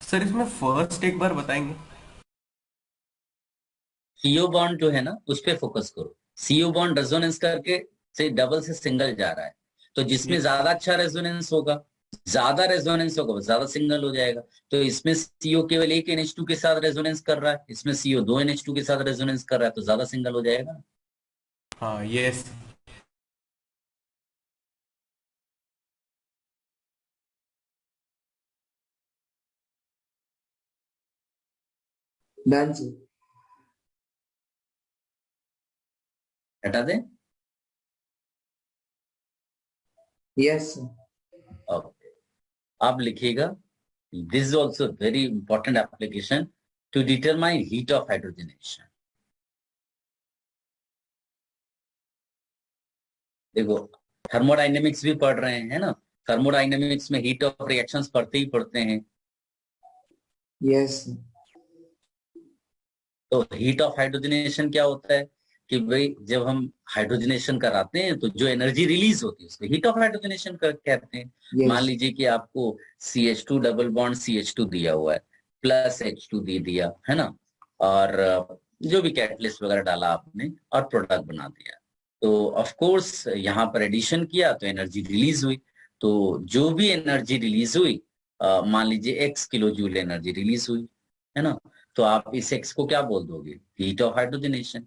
सर इसमें फर्स्ट एक बार बताएंगे? सीओ बॉन्ड जो है ना उस पे फोकस करो। सीओ बॉन्ड रेजोनेंस करके से डबल से सिंगल जा रहा है, तो जिसमें ज्यादा अच्छा रेजोनेंस होगा, ज्यादा रेजोनेंस होगा वो ज्यादा सिंगल हो जाएगा। तो इसमें सीओ केवल एक NH2 के साथ रेजोनेंस कर रहा है, इसमें सीओ 2 NH2 के साथ रेजोनेंस कर रहा है, तो ज्यादा सिंगल हो जाएगा। हाँ यस। Done sir. हटा दें। Yes sir. ओके, आप लिखिएगा, this is also very important application to determine heat of hydrogenation. देखो थर्मोडाइनेमिक्स भी पढ़ रहे हैं ना, थर्मोडाइनेमिक्स में हीट ऑफ रिएक्शंस पढ़ते ही पढ़ते हैं। यस। तो हीट ऑफ हाइड्रोजनेशन क्या होता है कि भाई जब हम हाइड्रोजनेशन कराते हैं तो जो एनर्जी रिलीज होती है उसको हीट ऑफ हाइड्रोजनेशन कहते हैं। मान यस। लीजिए कि आपको CH2 डबल बॉन्ड CH2 दिया हुआ है, प्लस H2 दे दिया है ना, और जो भी कैटलिस्ट वगैरह डाला आपने और प्रोडक्ट बना दिया, तो ऑफ कोर्स यहाँ पर एडिशन किया तो एनर्जी रिलीज हुई। तो जो भी एनर्जी रिलीज हुई, मान लीजिए X kilo joule energy release हुई, है ना, तो आप इस एक्स को क्या बोल दोगे? Heat of hydrogenation.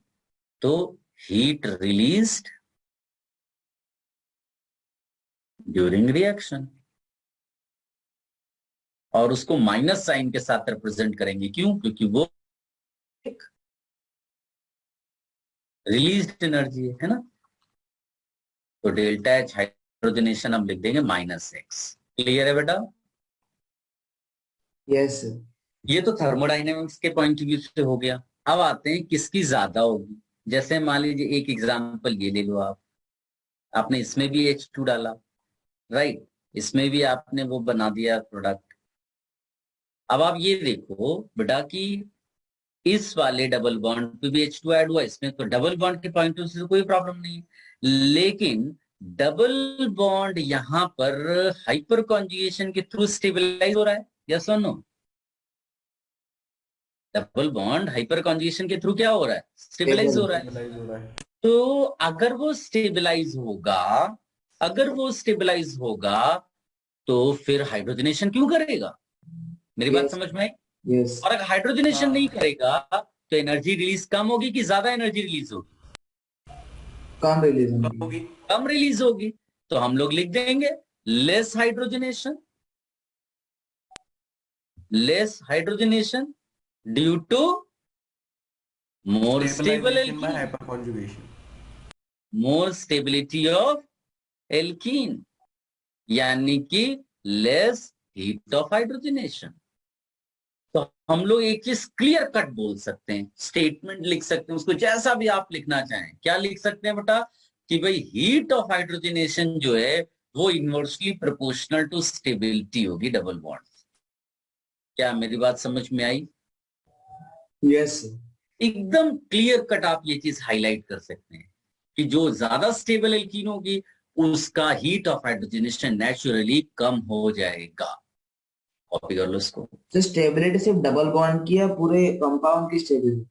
तो हीट रिलीज्ड ड्यूरिंग रिएक्शन, और उसको माइनस साइन के साथ रिप्रेजेंट करेंगे। क्यों? क्योंकि वो एक रिलीज्ड एनर्जी है ना। तो डेल्टा एच हाइड्रोजनेशन हम लिख देंगे -x। क्लियर है बेटा? Yes sir. ये तो थर्मोडाइनेमिक्स के पॉइंट ऑफ व्यू से हो गया। अब आते हैं किसकी ज्यादा होगी। जैसे मान लीजिए एक एग्जांपल ये ले लो आप, आपने इसमें भी H2 डाला, राइट, इसमें भी आपने वो बना दिया प्रोडक्ट। अब आप ये देखो बेटा कि इस वाले डबल बॉन्ड पे भी H2 ऐड हुआ, इसमें तो डबल बॉन्ड के पॉइंट ऑफ व्यू से कोई प्रॉब्लम नहीं है। लेकिन डबल बॉन्ड यहां पर हाइपर कॉन्जुगेशन के थ्रू स्टेबलाइज हो रहा है, यस और no? Double bond hyperconjugation के थ्रू क्या हो रहा है? स्टेबलाइज हो रहा है। स्टेबलाइज हो रहा है। तो अगर वो स्टेबलाइज होगा, अगर वो स्टेबलाइज होगा तो फिर हाइड्रोजनेशन क्यों करेगा? मेरी बात Yes. समझ में आई? यस और अगर हाइड्रोजनेशन हाँ। नहीं करेगा तो एनर्जी रिलीज कम होगी कि ज्यादा एनर्जी रिलीज होगी? कम रिलीज कब होगी। होगी? कम रिलीज होगी। तो हम लोग लिख देंगे less hydrogenation, less hydrogenation due to more stable stabilisation by alkene, hyperconjugation. More stability of alkene, यानी कि लेस हीट ऑफ हाइड्रोजनेशन। तो हम लोग एक चीज क्लियर कट बोल सकते हैं, स्टेटमेंट लिख सकते हैं, उसको जैसा भी आप लिखना चाहें। क्या लिख सकते हैं बेटा? कि भाई हीट ऑफ हाइड्रोजनेशन जो है वो इनवर्सली प्रोपोर्शनल टू स्टेबिलिटी होगी डबल बॉन्ड। क्या मेरी बात समझ में आई? Yes sir. एकदम क्लियर कट आप ये चीज हाईलाइट कर सकते हैं कि जो ज्यादा स्टेबल एल्कीन होगी उसका हीट ऑफ हाइड्रोजनेशन नेचुरली कम हो जाएगा। कॉपी कर लो इसको। तो स्टेबिलिटी सिर्फ डबल बॉन्ड की या पूरे कंपाउंड की स्टेबिलिटी?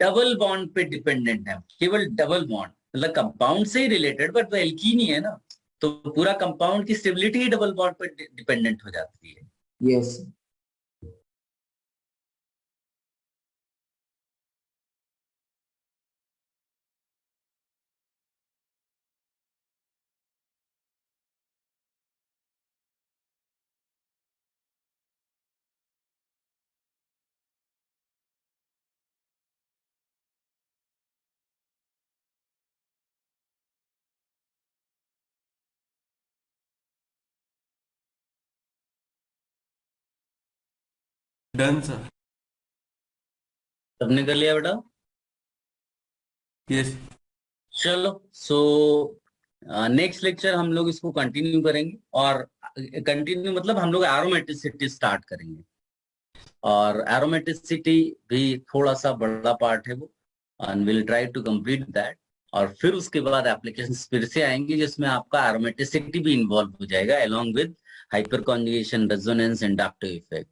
डबल बॉन्ड पे डिपेंडेंट है, केवल डबल बॉन्ड, मतलब कंपाउंड से ही रिलेटेड, बट वो एल्कीन ही है ना, तो पूरा कंपाउंड की स्टेबिलिटी ही डबल बॉन्ड पे डिपेंडेंट हो जाती है। यस। Done sir. सबने कर लिया बेटा? यस। चलो, सो नेक्स्ट लेक्चर हम लोग इसको कंटिन्यू करेंगे, और कंटिन्यू मतलब हम लोग एरोमेटिसिटी स्टार्ट करेंगे, और एरोमेटिसिटी भी थोड़ा सा बड़ा पार्ट है वो, and will try to complete that. और फिर उसके बाद एप्लीकेशंस फिर से आएंगे जिसमें आपका एरोमेटिसिटी भी इन्वॉल्व हो जाएगा, along with hyper conjugation, resonance, inductive effect.